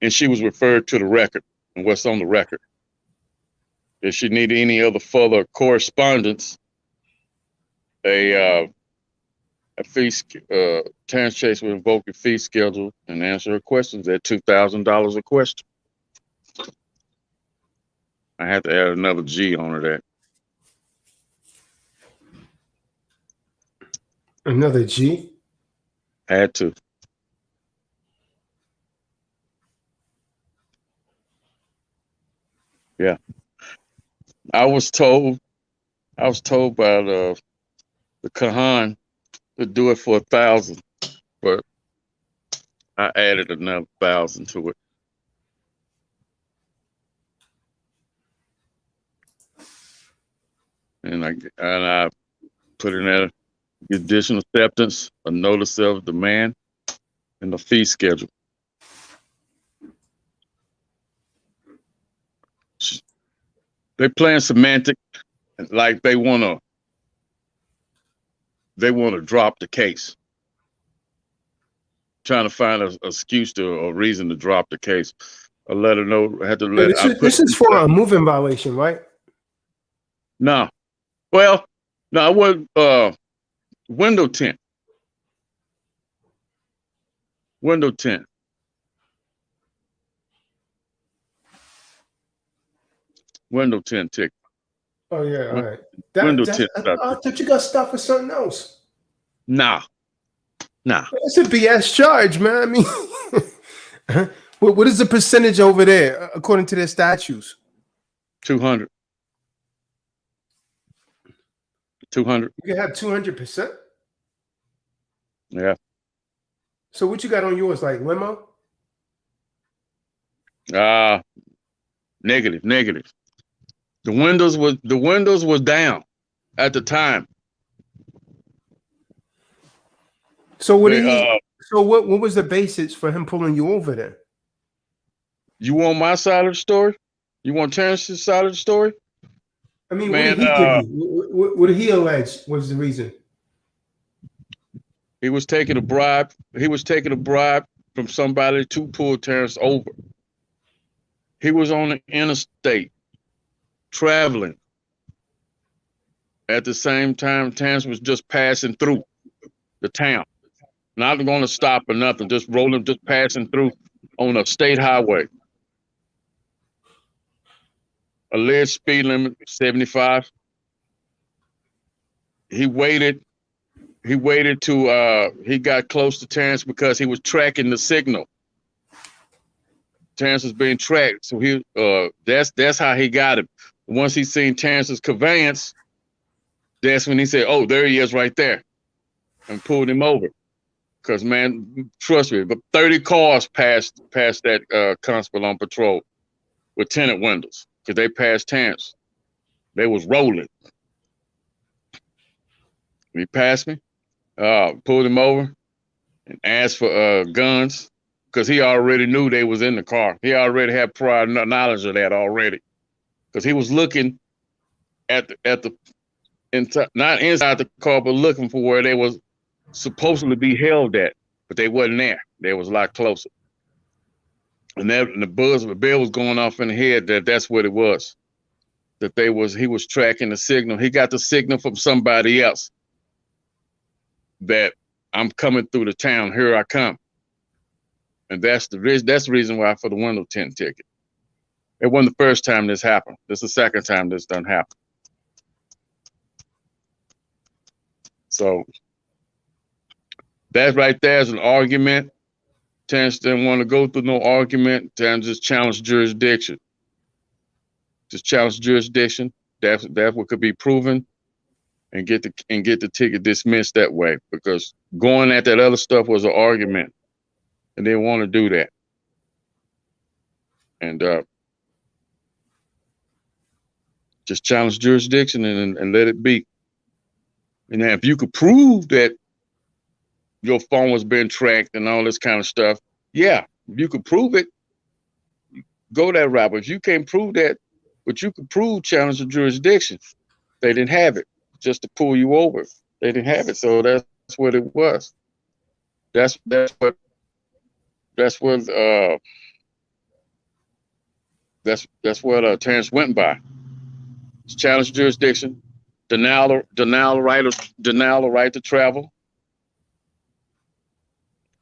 And she was referred to the record and what's on the record. If she needed any other further correspondence, a fee, Terrence Chase would invoke a fee schedule and answer her questions at $2,000 a question. I had to add another G on that. Another G? Had to. Yeah. I was told by the Kahan to do it for $1,000, but I added another $1,000 to it. And I put in that additional acceptance, a notice of demand. and the fee schedule. They playing semantic, like they wanna drop the case, trying to find an excuse or reason to drop the case. I let her know. I had to let. This is for a moving violation, right? No, well, no, I was window tint. Window tint. Window tint ticket. Oh yeah, all right. Window tint. I thought you got stopped for something else. Nah. It's a BS charge, man. I mean, what is the percentage over there according to their statutes? 200. 200. You can have 200%. Yeah. So what you got on yours, like limo? Negative. The windows was down at the time. So what did he? So what was the basis for him pulling you over there? You want my side of the story? You want Terrence's side of the story? I mean, man, what did he give you? What did he allege was the reason? He was taking a bribe. He was taking a bribe from somebody to pull Terrence over. He was on the interstate traveling. At the same time, Terrence was just passing through the town. Not going to stop or nothing, just rolling, just passing through on a state highway. Alleged speed limit, 75. He waited to he got close to Terrence because he was tracking the signal. Terrence was being tracked, so he that's how he got him. Once he seen Terrence's conveyance, that's when he said, "Oh, there he is, right there," and pulled him over. Because man, trust me, but 30 cars passed that constable on patrol with tinted windows because they passed Terrence. They was rolling. He passed me, pulled him over, and asked for guns because he already knew they was in the car. He already had prior knowledge of that already because he was looking at the not inside the car, but looking for where they was supposed to be held at, but they wasn't there. They was a lot closer. And the bell was going off in the head that's what it was. That he was tracking the signal. He got the signal from somebody else that I'm coming through the town. Here I come. And that's the reason why for the window tint ticket. It wasn't the first time this happened. This is the second time this done happened. So that right there is an argument. Terrence didn't want to go through no argument. Terrence just challenged jurisdiction. That's what could be proven, and get the ticket dismissed that way. Because going at that other stuff was an argument, and they want to do that. And just challenge jurisdiction and let it be. And now if you could prove that your phone was being tracked and all this kind of stuff, yeah, if you could prove it, go that route. But if you can't prove that, but you could prove challenge of jurisdiction, they didn't have it just to pull you over. They didn't have it, so that's what it was. That's what Terrence went by. It's challenge jurisdiction, denial of right to travel.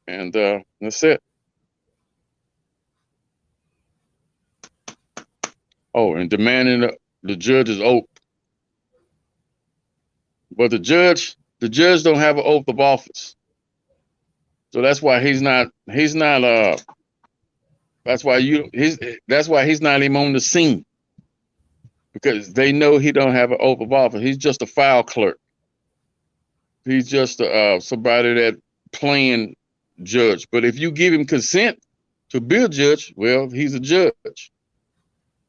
And that's it. Oh, and demanding the judge's oath. But the judge don't have an oath of office. So that's why he's not that's why he's not even on the scene. Because they know he don't have an oath of office. He's just a file clerk. He's just somebody that playing judge. But if you give him consent to be a judge, well, he's a judge.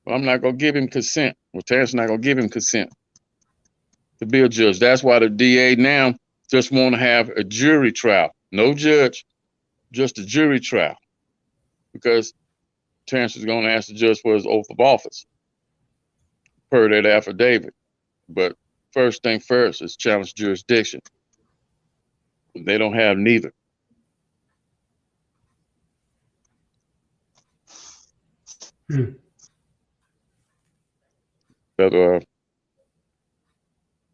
But I'm not gonna give him consent. Well, Terrence not gonna give him consent to be a judge. That's why the DA now just want to have a jury trial. No judge, just a jury trial, because Terrence was going to ask the judge for his oath of office per that affidavit. But first thing first is challenge jurisdiction. They don't have neither. But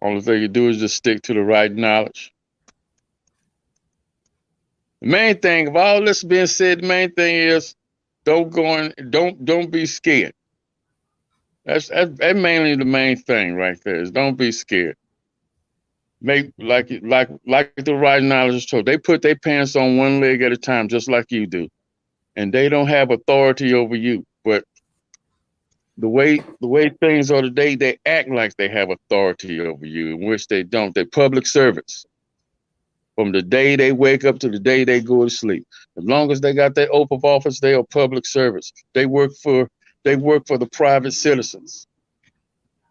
only thing you do is just stick to the right knowledge. The main thing of all this being said, the main thing is don't be scared. That's mainly the main thing right there, is don't be scared. Make like the right knowledge is told. They put their pants on one leg at a time, just like you do, and they don't have authority over you. But the way things are today, they act like they have authority over you, in which they don't. They're public servants. From the day they wake up to the day they go to sleep. As long as they got their oath of office, they are public servants. They work for the private citizens.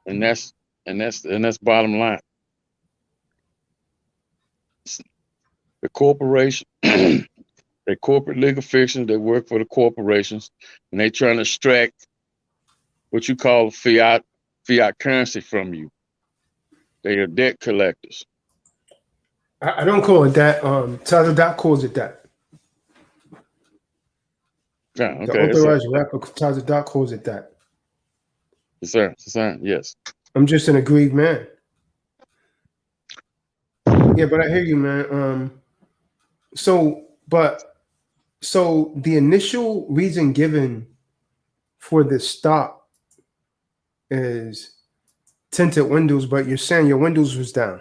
And that's bottom line. The corporation, they're corporate legal fictions, they work for the corporations, and they trying to extract what you call fiat currency from you. They are debt collectors. I don't call it that. Tazadaq calls it that. Yeah, okay. The authorized rapper Tazadaq calls it that. Yes, sir. Yes, sir. Yes. I'm just an aggrieved man. Yeah, but I hear you, man. So the initial reason given for this stop is tinted windows, but you're saying your windows was down.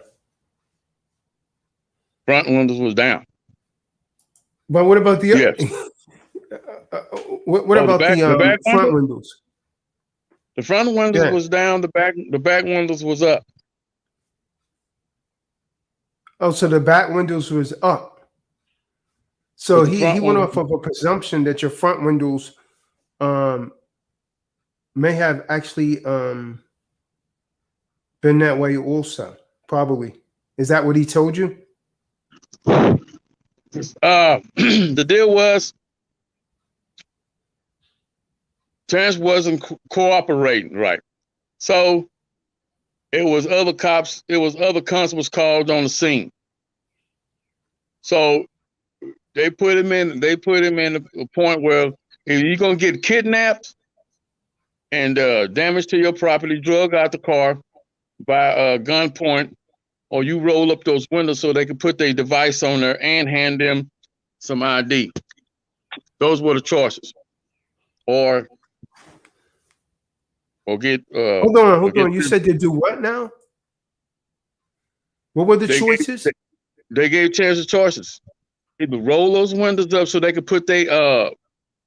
Front windows was down. But what about the yes. what about the back front windows? The front windows was down. The back windows was up. Oh, so the back windows was up. So he went off of a presumption that your front windows may have actually been that way also. Probably. Is that what he told you? The deal was Terrence wasn't cooperating, right? So it was other cops, it was other constables called on the scene. So they put him in a point where if you're gonna get kidnapped and damage to your property, drug out the car by gunpoint, or you roll up those windows so they can put their device on there and hand them some ID. Those were the choices. Or get hold on. You said they do what now? What were the choices? They gave Terrence the choices. Either roll those windows up so they could put their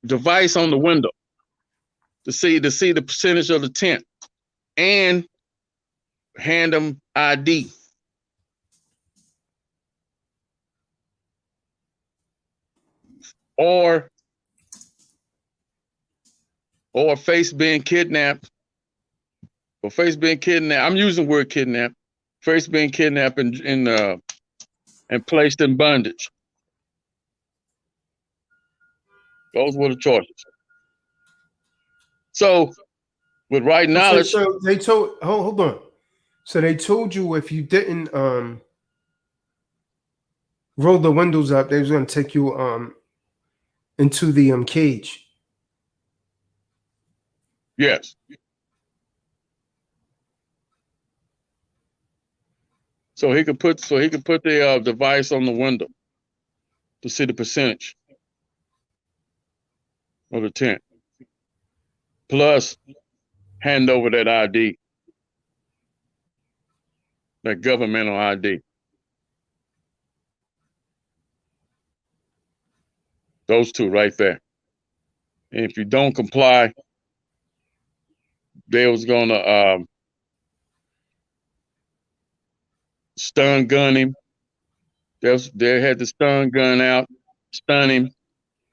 device on the window to see the percentage of the tint, and hand them ID. Or face being kidnapped. Or face being kidnapped. I'm using the word kidnap. Face being kidnapped and placed in bondage. Those were the choices. So, with right knowledge, so they told. Hold on. So they told you if you didn't roll the windows up, they was going to take you into the cage. Yes. So he could put the device on the window to see the percentage of the tint. Plus, hand over that ID, that governmental ID. Those two right there. And if you don't comply, they was gonna stun gun him. They had the stun gun out, stun him,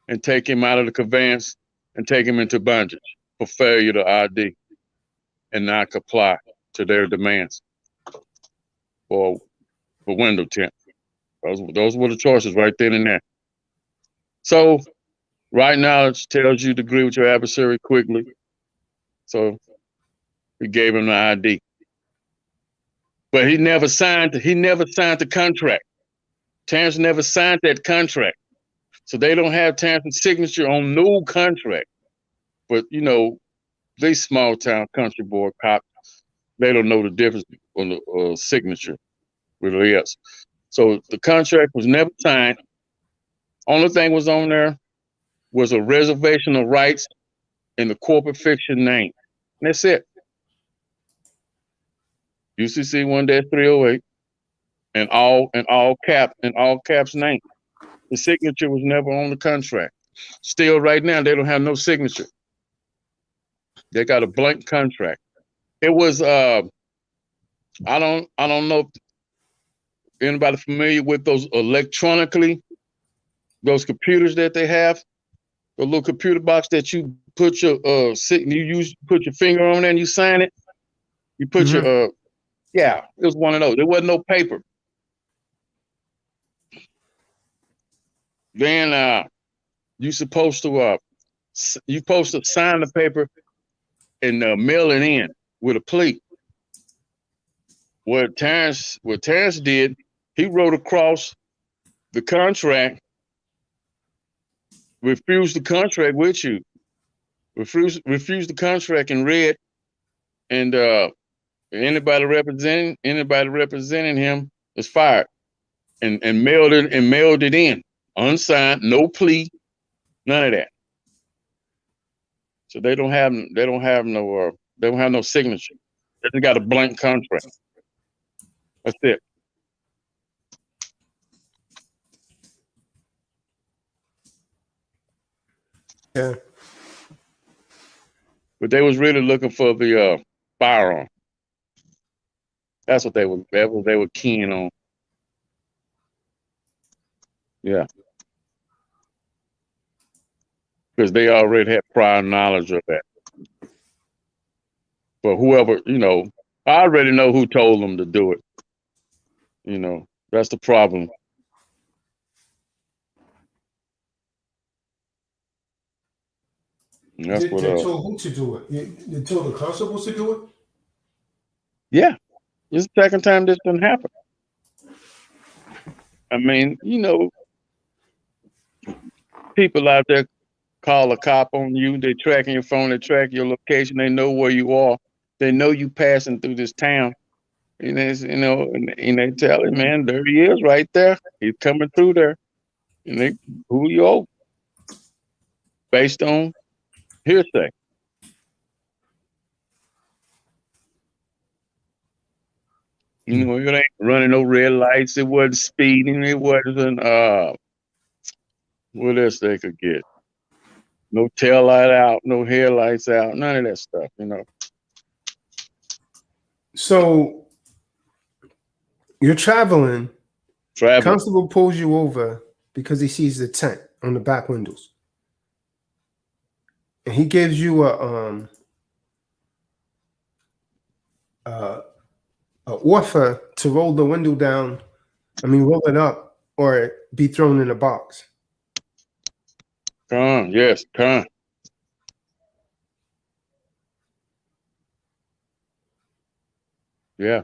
and take him out of the conveyance and take him into bondage for failure to ID and not comply to their demands for window tint. Those were the choices right then and there. So right now it tells you to agree with your adversary quickly. So we gave him the ID. But he never signed the contract. Terrence never signed that contract. So they don't have Terrence's signature on no contract. But you know, they small town country boy cops, they don't know the difference on the signature with else. So the contract was never signed. Only thing was on there was a reservation of rights in the corporate fiction name. And that's it. UCC 1-308 and all caps name. The signature was never on the contract. Still right now they don't have no signature. They got a blank contract. It was I don't know if anybody familiar with those electronically, those computers that they have, the little computer box that you put your put your finger on there and you sign it. You put your yeah, it was one of those. There wasn't no paper. Then you supposed to sign the paper and mail it in with a plea. What Terrence did, he wrote across the contract, refused the contract with you, refused the contract in red, and anybody representing him is fired, and mailed it in unsigned, no plea, none of that. So they don't have no signature. They just got a blank contract. That's it. Yeah. But they was really looking for the firearm. That's what they were keen on. Yeah. Because they already had prior knowledge of that. But whoever, I already know who told them to do it. That's the problem. And that's they told who to do it? They told the constables to do it? Yeah. It's the second time this didn't happen. I mean, people out there call a cop on you. They tracking your phone. They track your location. They know where you are. They know you passing through this town. And they tell him, man, there he is right there. He's coming through there. And they pull you over based on hearsay. It ain't running no red lights. It wasn't speeding. It wasn't what else they could get? No tail light out, no headlights out, none of that stuff, So you're traveling. Constable pulls you over because he sees the tent on the back windows. And he gives you a offer to roll the window down. Roll it up or be thrown in a box. Yes. Yeah.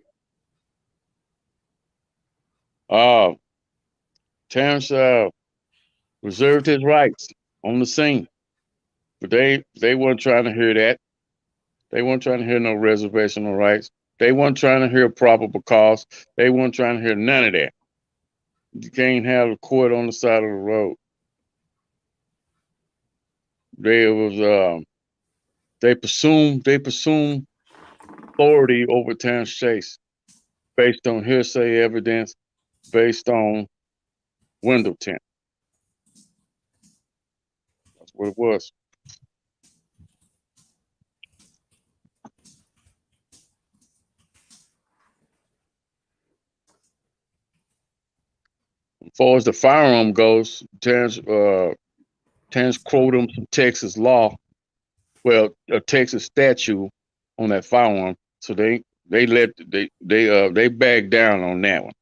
Terrence reserved his rights on the scene. But they weren't trying to hear that. They weren't trying to hear no reservation of rights. They weren't trying to hear probable cause. They weren't trying to hear none of that. You can't have a court on the side of the road. They presumed authority over Terrence Chase based on hearsay evidence, based on window tint. That's what it was. As far as the firearm goes, Terrence quoted him some Texas law, well, a Texas statute on that firearm. So they backed down on that one,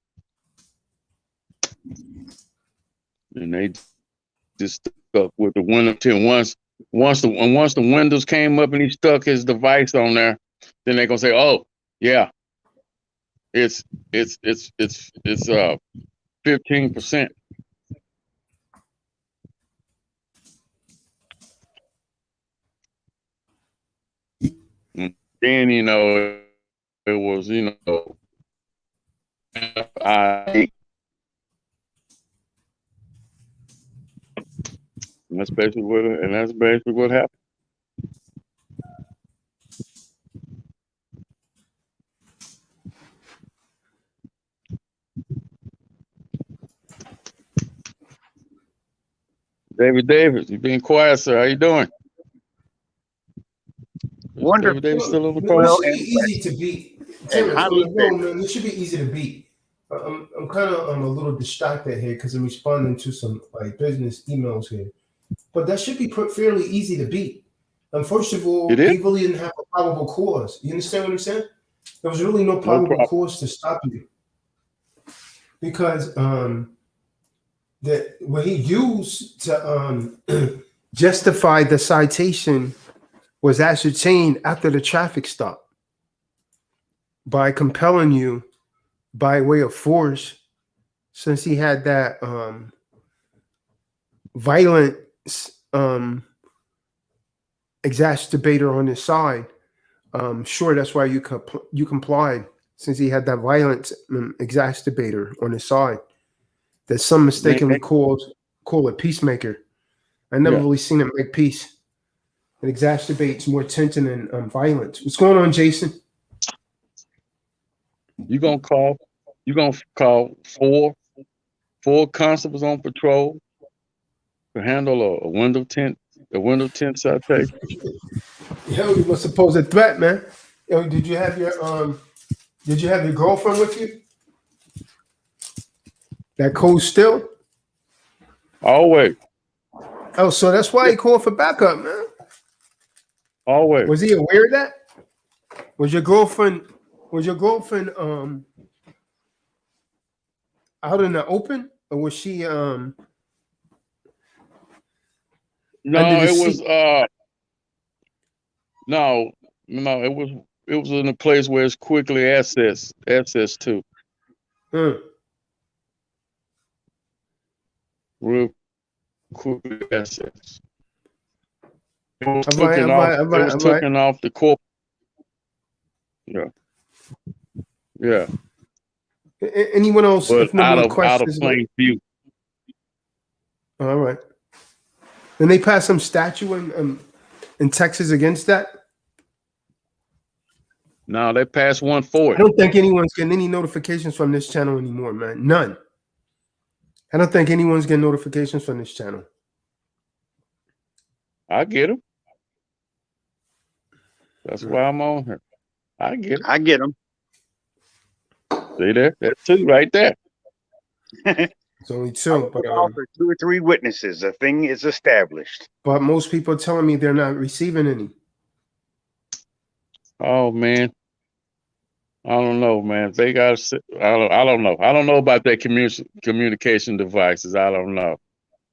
and just stuck with the window tint. Once the windows came up and he stuck his device on there, then they're gonna say, "Oh, yeah, it's 15%." Then it was that's basically what happened. David Davis, you being quiet, sir. How you doing? Wonderful. David Davis still on the Well, call? it should be easy to beat. Terrence, on the phone, man, it should be easy to beat. I'm kind of a little distracted here because I'm responding to some business emails here, but that should be fairly easy to beat. And first of all, they really didn't have a probable cause. You understand what I'm saying? There was really no probable cause to stop you because what he used to justify the citation was ascertained after the traffic stop by compelling you by way of force, since he had that violent exacerbator on his side. Sure, that's why you complied, since he had that violent exacerbator on his side that some mistakenly call a peacemaker. I never really seen him make peace. It exacerbates more tension and violence. What's going on, Jason? You're gonna call four constables on patrol to handle a window tint citation. Yo, you must pose a threat, man. Yo, did you have your girlfriend with you? That cold still? Always. Oh, so that's why he called for backup, man. Always. Was he aware of that? Was your girlfriend out in the open, or was she No, it was it was in a place where it's quickly access to. Real quickly access. It was taken off the corp. Yeah. Anyone else? But if no out more of questions, plain view. All right. Then they passed some statute in Texas against that. No, they passed one for it. I don't think anyone's getting any notifications from this channel anymore, man. None. I don't think anyone's getting notifications from this channel. I get them. That's why I'm on here. I get them. I get them. See there? That's two right there. It's only two. But 2 or 3 witnesses. A thing is established. But most people are telling me they're not receiving any. Oh man, I don't know, man. They got. I don't know. I don't know about their communication devices. I don't know.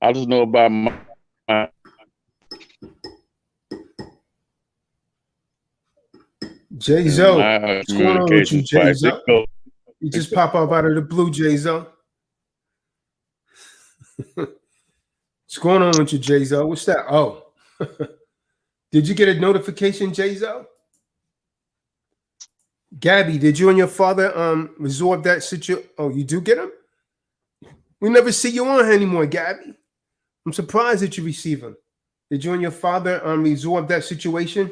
I just know about my Jay-Zo. What's going on with you, Jay-Zo? You just pop up out of the blue, Jay-Zo. What's going on with you, Jay-Zo? What's that? Oh. Did you get a notification, Jay-Zo? Gabby, did you and your father resolve that situation? Oh, you do get them? We never see you on here anymore, Gabby. I'm surprised that you receive them. Did you and your father resolve that situation?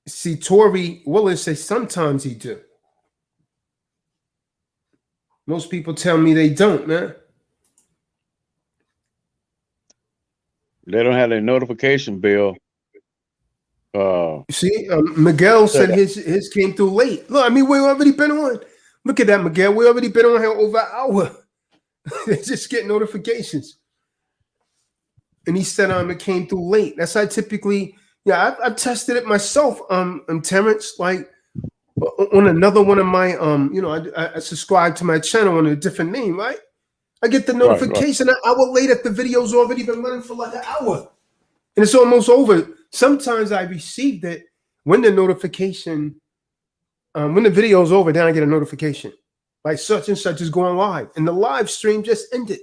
See, Tori Willis says sometimes he do. Most people tell me they don't, man. They don't have their notification bill. See, Miguel said his came through late. Look, I mean, we already been on. Look at that, Miguel. We already been on here over an hour. They just get notifications. And he said it came through late. That's how typically, yeah, I've tested it myself, Terrence, like on another one of my, I subscribe to my channel on a different name, right? I get the notification an hour later. The video's already been running for like an hour, and it's almost over. Sometimes I received it when the notification, when the video's over, then I get a notification like such and such is going live, and the live stream just ended.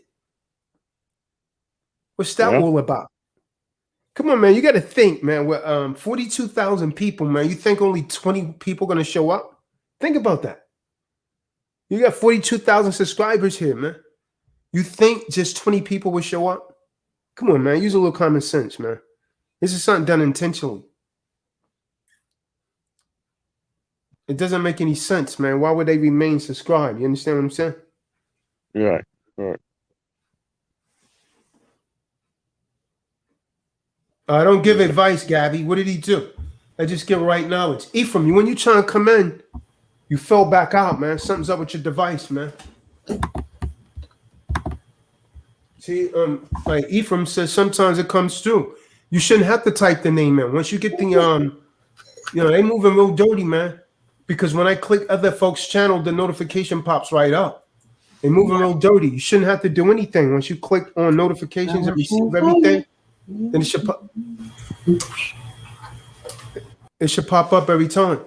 What's that all about? Come on, man. You got to think, man. We're 42,000 people, man. You think only 20 people going to show up? Think about that. You got 42,000 subscribers here, man. You think just 20 people will show up? Come on, man. Use a little common sense, man. This is something done intentionally. It doesn't make any sense, man. Why would they remain subscribed? You understand what I'm saying? Right. I don't give advice, Gabby. What did he do? I just give right knowledge. Ephraim, when you try to come in, you fell back out, man. Something's up with your device, man. See, like Ephraim says, sometimes it comes through. You shouldn't have to type the name in. Once you get the, they moving real dirty, man. Because when I click other folks' channel, the notification pops right up. They moving real dirty. You shouldn't have to do anything. Once you click on notifications and receive everything, then it should pop up every time.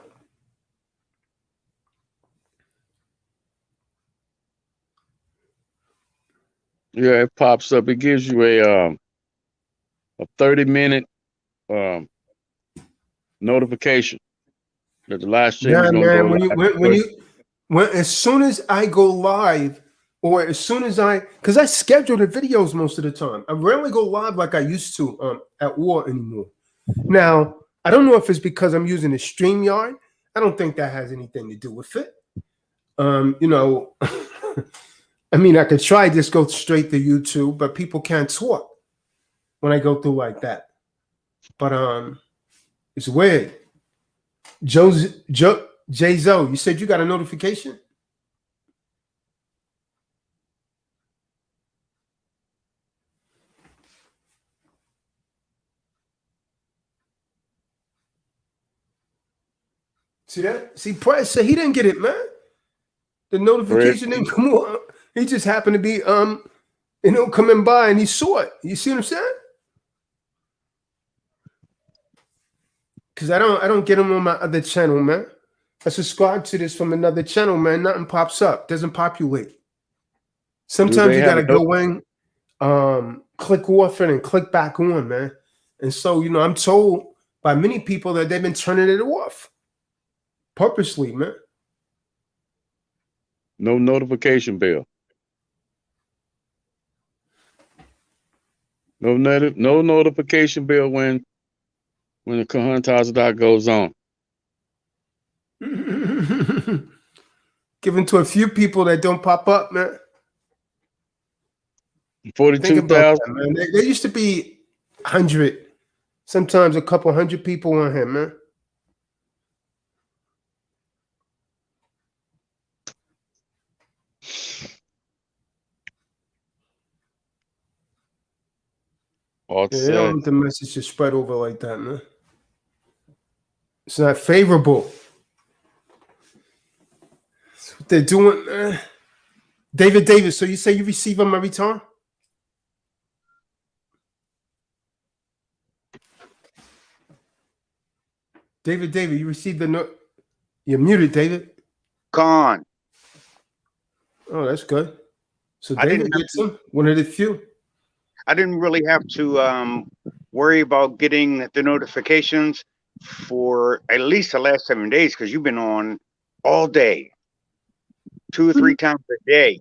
Yeah, it pops up. It gives you a 30-minute notification that the live stream is going to go live. When as soon as I go live, or as soon as because I schedule the videos most of the time. I rarely go live like I used to at war anymore. Now, I don't know if it's because I'm using the StreamYard. I don't think that has anything to do with it. I mean, I could try just go straight to YouTube, but people can't talk when I go through like that. But it's weird. J-Zo, you said you got a notification? See that? See, Price said he didn't get it, man. The notification didn't come on. He just happened to be coming by and he saw it. You see what I'm saying? Because I don't get them on my other channel, man. I subscribe to this from another channel, man. Nothing pops up. Doesn't populate. Sometimes you gotta go in, click off it and click back on, man. And so, I'm told by many people that they've been turning it off purposely, man. No notification bell. No notification bell when the Kahan Tazadaq goes on. Given to a few people that don't pop up, man. 42,000. Man. There used to be 100, sometimes a couple hundred people on here, man. They don't want the message to spread over like that, man. It's not favorable. That's what they're doing. David, so you say you receive them every time? David, you received the note. You're muted, David. Kahan. Oh, that's good. So David gets them. One of the few. I didn't really have to worry about getting the notifications for at least the last 7 days because you've been on all day, 2 or 3 times a day.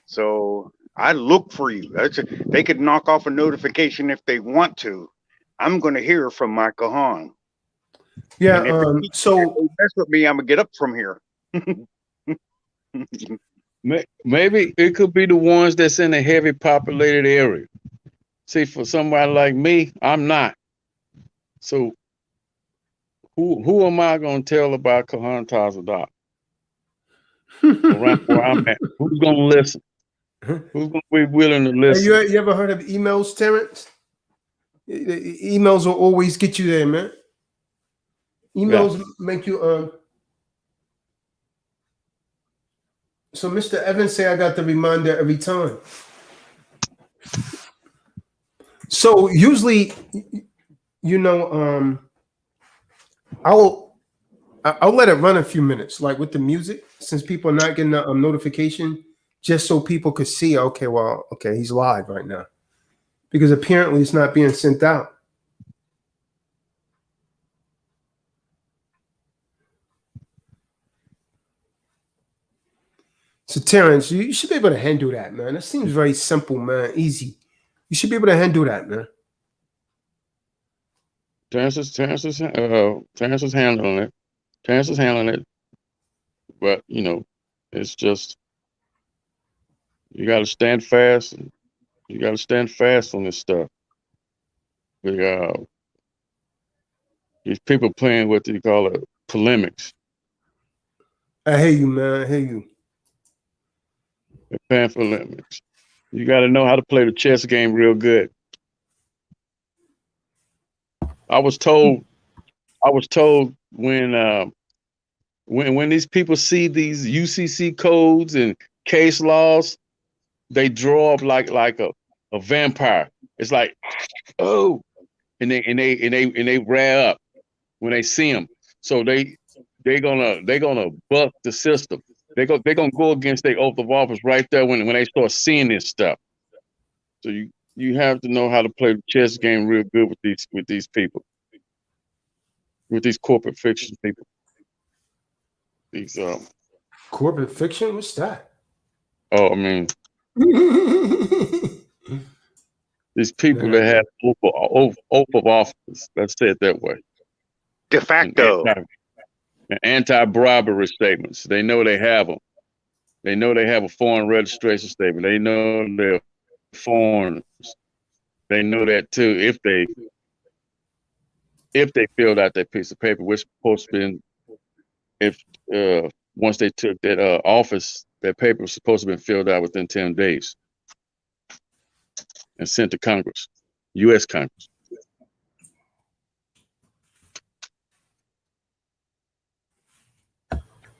So I look for you. They could knock off a notification if they want to. I'm going to hear from my Kahan. Yeah. So mess with me, I'm gonna get up from here. Maybe it could be the ones that's in a heavy populated area. See, for somebody like me, I'm not. So who am I gonna tell about Kahan Tazadaq? Around where I'm at. Who's gonna listen? Who's gonna be willing to listen? Hey, you ever heard of emails, Terrence? Emails will always get you there, man. Emails make you So Mr. Evans say I got the reminder every time. So usually, I'll let it run a few minutes, like with the music, since people are not getting a notification, just so people could see. Okay, well, okay, he's live right now, because apparently it's not being sent out. So Terrence, you should be able to handle that, man. That seems very simple, man. Easy. You should be able to handle that, man. Terrence is handling it. Terrence is handling it. But it's just you got to stand fast. You got to stand fast on this stuff. These people playing what you call it polemics. I hear you, man. I hear you. They're playing polemics. You got to know how to play the chess game real good. I was told when these people see these UCC codes and case laws, they draw up like a vampire. It's like, oh, and they rear up when they see them. So they're gonna buck the system. They're gonna go against their oath of office right there when they start seeing this stuff. So you have to know how to play the chess game real good with these people, with these corporate fiction people. These corporate fiction. What's that? Oh, I mean, these people that have oath of office. Let's say it that way. De facto. Anti-bribery statements. They know they have them. They know they have a foreign registration statement. They know they're foreigners. They know that too. If they filled out that piece of paper, which supposed to be, once they took that office, that paper was supposed to have been filled out within 10 days and sent to Congress, U.S. Congress.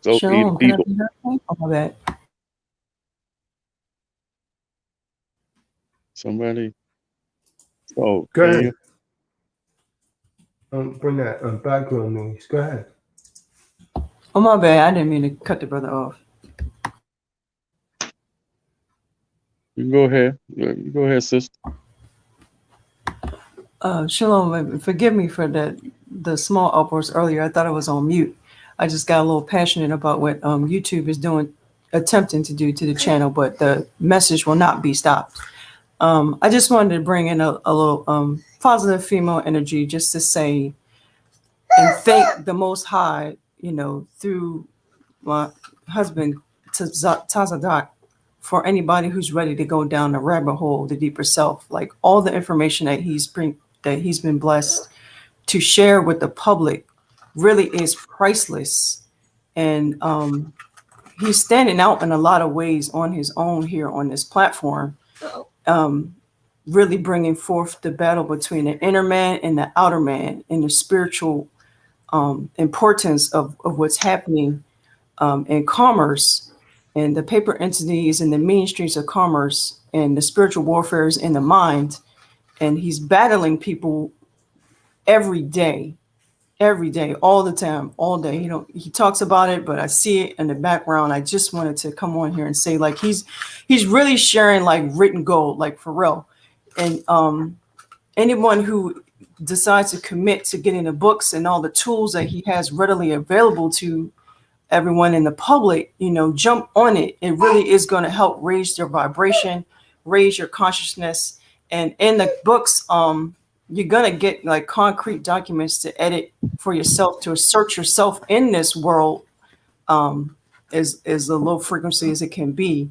So Shalom, evil. can I be heard? Oh, my bad. Somebody. Oh, go ahead. Bring that background noise. Go ahead. Oh, my bad. I didn't mean to cut the brother off. You can go ahead. You go ahead, sister. Shalom, forgive me for the small outburst earlier. I thought I was on mute. I just got a little passionate about what YouTube is attempting to do to the channel, but the message will not be stopped. I just wanted to bring in a little positive female energy just to say and thank the Most High, through my husband, Tazadaq, for anybody who's ready to go down the rabbit hole, the deeper self, like all the information that he's been blessed to share with the public really is priceless. And he's standing out in a lot of ways on his own here on this platform, really bringing forth the battle between the inner man and the outer man and the spiritual importance of what's happening in commerce and the paper entities and the mean streets of commerce and the spiritual warfare is in the mind. And he's battling people every day, all the time, all day. He talks about it, but I see it in the background. I just wanted to come on here and say, like, he's really sharing like written gold, like for real. And anyone who decides to commit to getting the books and all the tools that he has readily available to everyone in the public, jump on it. It really is going to help raise your vibration, raise your consciousness. And in the books, you're going to get like concrete documents to edit for yourself, to assert yourself in this world as a low frequency as it can be,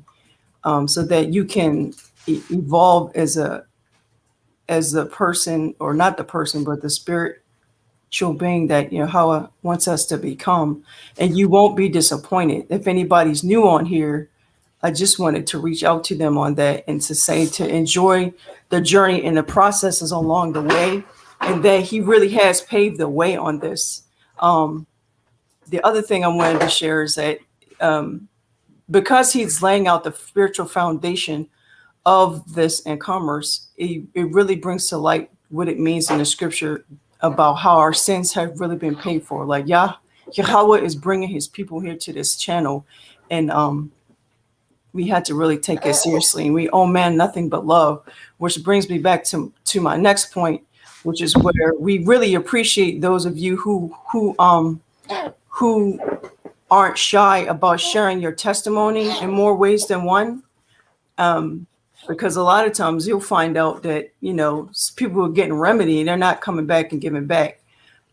so that you can evolve as a person, or not the person, but the spiritual being that Hawa wants us to become. And you won't be disappointed. If anybody's new on here, I just wanted to reach out to them on that and to say to enjoy the journey and the processes along the way, and that he really has paved the way on this. The other thing I wanted to share is that because he's laying out the spiritual foundation of this in commerce, it really brings to light what it means in the scripture about how our sins have really been paid for. Like Yahweh is bringing his people here to this channel, and we had to really take it seriously. And we owe man nothing but love, which brings me back to my next point, which is where we really appreciate those of you who aren't shy about sharing your testimony in more ways than one. Because a lot of times you'll find out that, people are getting remedy and they're not coming back and giving back.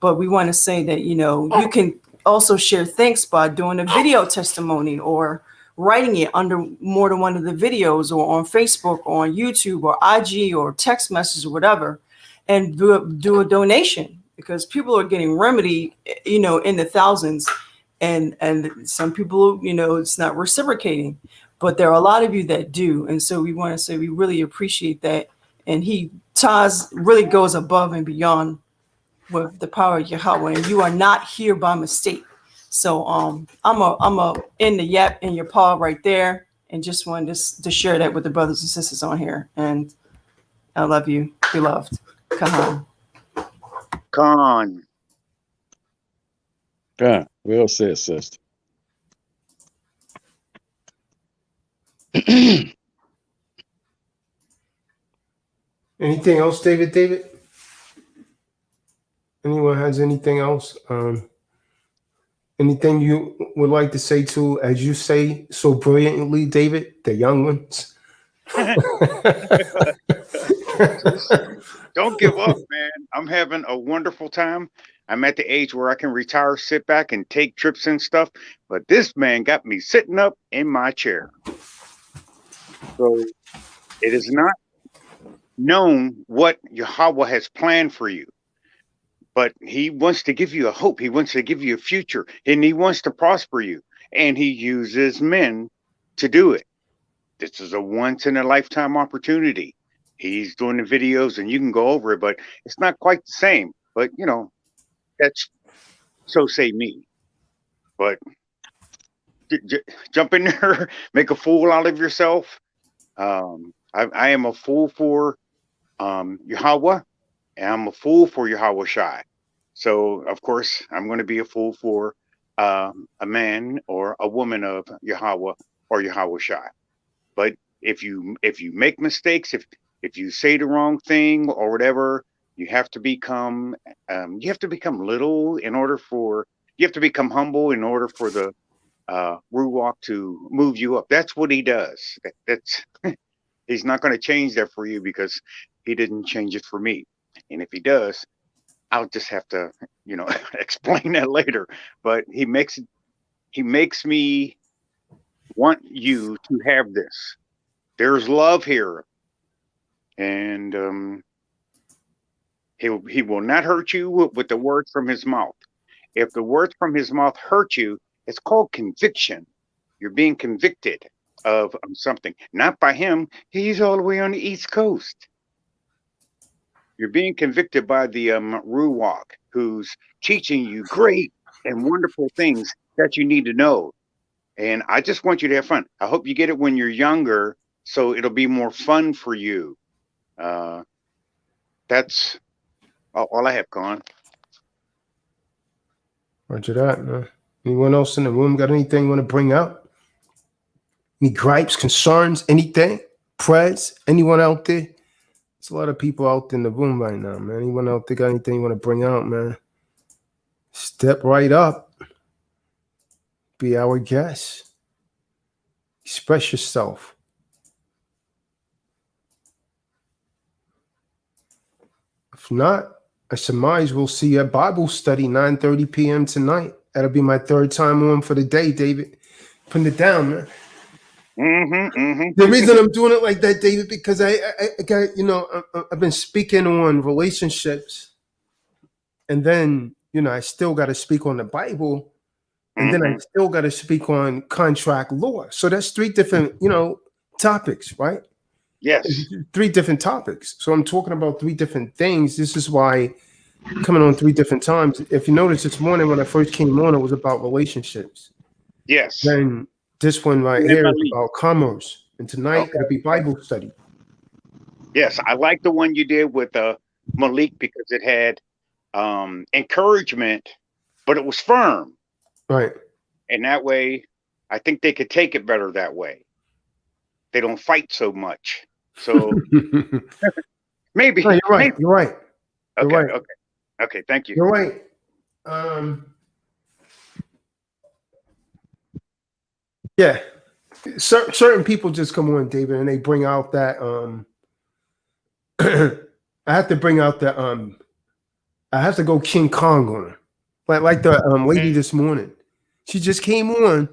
But we want to say that, you can also share thanks by doing a video testimony or writing it under more than one of the videos, or on Facebook or on YouTube or IG or text message or whatever, and do a donation, because people are getting remedy, in the thousands, and some people, it's not reciprocating, but there are a lot of you that do. And so we want to say we really appreciate that. And Taz really goes above and beyond with the power of Yahweh, and you are not here by mistake. So I'm a in the yap in your paw right there, and just wanted to share that with the brothers and sisters on here. And I love you, beloved. Kahan. Kahan. God, well said, sister. Anything else, David? Anyone has anything else? Anything you would like to say to, as you say so brilliantly, David, the young ones? Don't give up, man. I'm having a wonderful time. I'm at the age where I can retire, sit back, and take trips and stuff. But this man got me sitting up in my chair. So it is not known what Yahweh has planned for you. But he wants to give you a hope. He wants to give you a future, and he wants to prosper you. And he uses men to do it. This is a once in a lifetime opportunity. He's doing the videos, and you can go over it, but it's not quite the same. But that's so say me. But jump in there, make a fool out of yourself. I am a fool for Yahweh. And I'm a fool for Yahweh Shai. So, of course, I'm going to be a fool for a man or a woman of Yahweh or Yahweh Shai. But if you make mistakes, if you say the wrong thing or whatever, you have to become little in order for, you have to become humble in order for the Ruach to move you up. That's what he does. That's he's not going to change that for you, because he didn't change it for me. And if he does, I'll just have to, explain that later. But he makes me want you to have this. There's love here. And he will not hurt you with the words from his mouth. If the words from his mouth hurt you, it's called conviction. You're being convicted of something. Not by him. He's all the way on the East Coast. You're being convicted by the Ruach, who's teaching you great and wonderful things that you need to know. And I just want you to have fun. I hope you get it when you're younger, so it'll be more fun for you. That's all I have, Kahan. Roger that, man. Anyone else in the room got anything you want to bring up? Any gripes, concerns, anything? Prayers? Anyone out there? There's a lot of people out in the room right now, man. Anyone out there got anything you want to bring out, man? Step right up. Be our guest. Express yourself. If not, I surmise we'll see you at Bible study 9:30 p.m. tonight. That'll be my third time on for the day, David. Putting it down, man. The reason I'm doing it like that, David, because I got, I've been speaking on relationships, and then, I still got to speak on the Bible, and then I still got to speak on contract law. So that's three different, topics, right? Yes. 3 different topics. So I'm talking about 3 different things. This is why I'm coming on 3 different times. If you notice, this morning when I first came on, it was about relationships. Yes. Then this one right here is about commerce. And tonight it'll be Bible study. Yes, I like the one you did with Malik because it had encouragement, but it was firm. Right. And that way, I think they could take it better that way. They don't fight so much. So maybe. No, you're right. Maybe. You're right. You're Okay. right. Okay. Okay. Thank you. You're right. Yeah. Certain people just come on, David, and they bring out that I have to bring out the I have to go King Kong on her. Like the lady this morning. She just came on,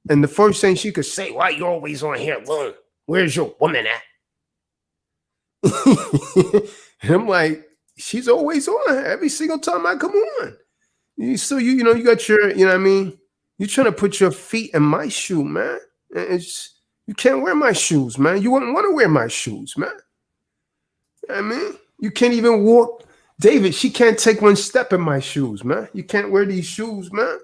and the first thing she could say, "Why you always on here alone? Where's your woman at?" And I'm like, she's always on every single time I come on. You got your, you know what I mean? You're trying to put your feet in my shoe, man. You can't wear my shoes, man. You wouldn't want to wear my shoes, man. I mean, you can't even walk. David, she can't take one step in my shoes, man. You can't wear these shoes, man.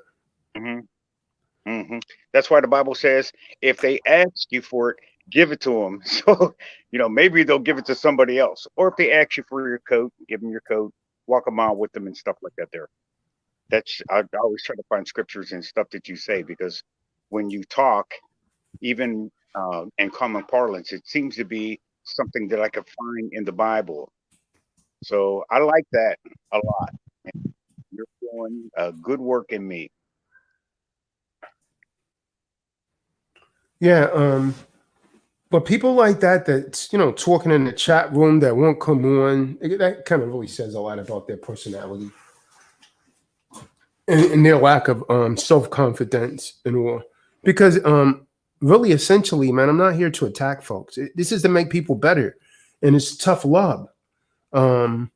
Mm-hmm. Mm-hmm. That's why the Bible says, if they ask you for it, give it to them. So, maybe they'll give it to somebody else. Or if they ask you for your coat, give them your coat, walk a mile with them and stuff like that there. I always try to find scriptures and stuff that you say, because when you talk, even in common parlance, it seems to be something that I could find in the Bible. So I like that a lot. And you're doing good work in me. Yeah, but people like that's talking in the chat room that won't come on, that kind of really says a lot about their personality and their lack of self-confidence and all. Because really, essentially, man, I'm not here to attack folks. This is to make people better, and it's tough love. Some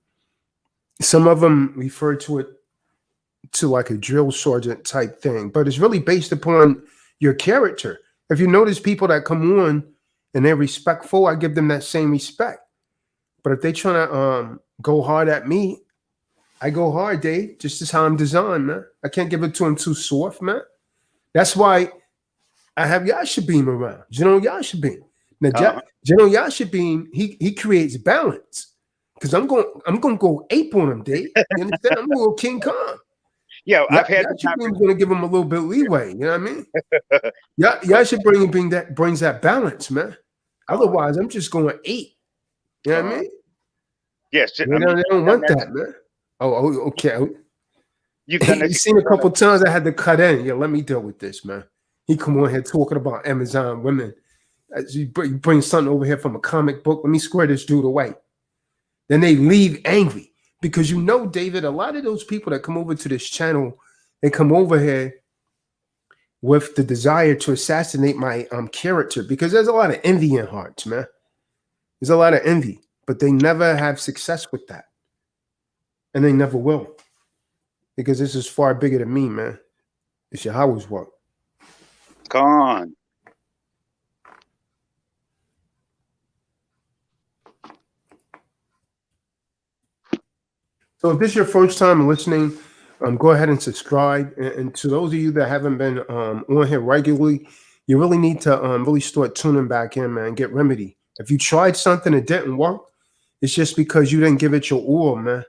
of them refer to it to like a drill sergeant type thing, but it's really based upon your character. If you notice people that come on and they're respectful, I give them that same respect. But if they trying to go hard at me, I go hard, Dave. Just as how I'm designed, man. I can't give it to them too soft, man. That's why I have Yashabim around. General Yashabim. Now, General Yashabim, he creates balance. Because I'm going to go ape on him, Dave. You understand? I'm going to go King Khan. Yeah, I've had. Yashabim's going to give him a little bit of leeway. You know what I mean? Yashabim brings that balance, man. Otherwise, I'm just going ape. You know what I mean? Yes. They don't want that, man. Oh, okay. You've seen a couple times I had to cut in. Yeah, let me deal with this, man. He come on here talking about Amazon women. You bring something over here from a comic book. Let me square this dude away. Then they leave angry because David, a lot of those people that come over to this channel, they come over here with the desire to assassinate my character because there's a lot of envy in hearts, man. There's a lot of envy, but they never have success with that. And they never will. Because this is far bigger than me, man. It's Yahweh's work. Kahan. So if this is your first time listening, go ahead and subscribe. And to those of you that haven't been on here regularly, you really need to really start tuning back in, man. Get remedy. If you tried something and it didn't work, it's just because you didn't give it your all, man.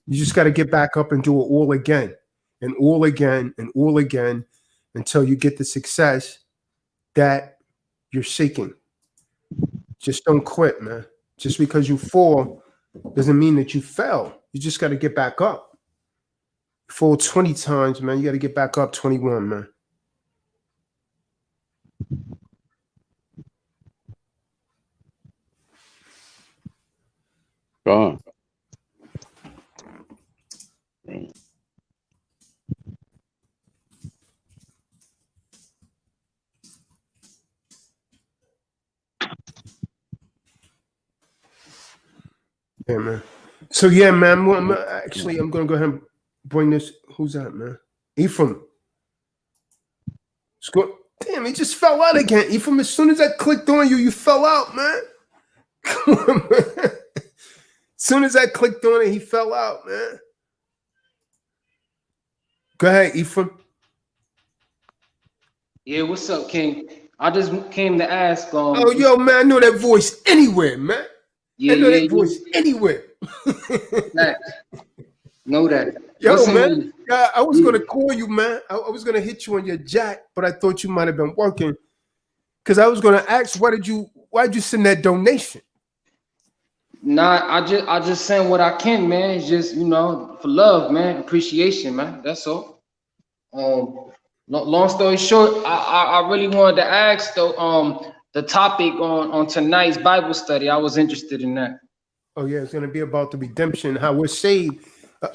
You just got to get back up and do it all again and all again and all again until you get the success that you're seeking. Just don't quit, man. Just because you fall doesn't mean that you fell. You just got to get back up. You fall 20 times, man. You got to get back up 21, man. Gone. Yeah, man. So yeah, man. Well, I'm gonna go ahead and bring this. Who's that, man? Ephraim. Damn, he just fell out again. Ephraim, as soon as I clicked on you, you fell out, man. Come on, man. As soon as I clicked on it, he fell out, man. Go ahead, Ephraim. Yeah, what's up, King? I just came to ask. Oh, yo, man, I know that voice anywhere, man. Yeah, I know yeah, that voice yeah. anywhere. Facts. Know that. Yo, What's man. Yeah, I was yeah. gonna call you, man. I was gonna hit you on your jack, but I thought you might have been working. Because I was gonna ask, why'd you send that donation? Nah, I just saying what I can, man. It's just, for love, man, appreciation, man. That's all. Long story short, I really wanted to ask though, the topic on tonight's Bible study. I was interested in that. Oh yeah, it's gonna be about the redemption, how we're saved.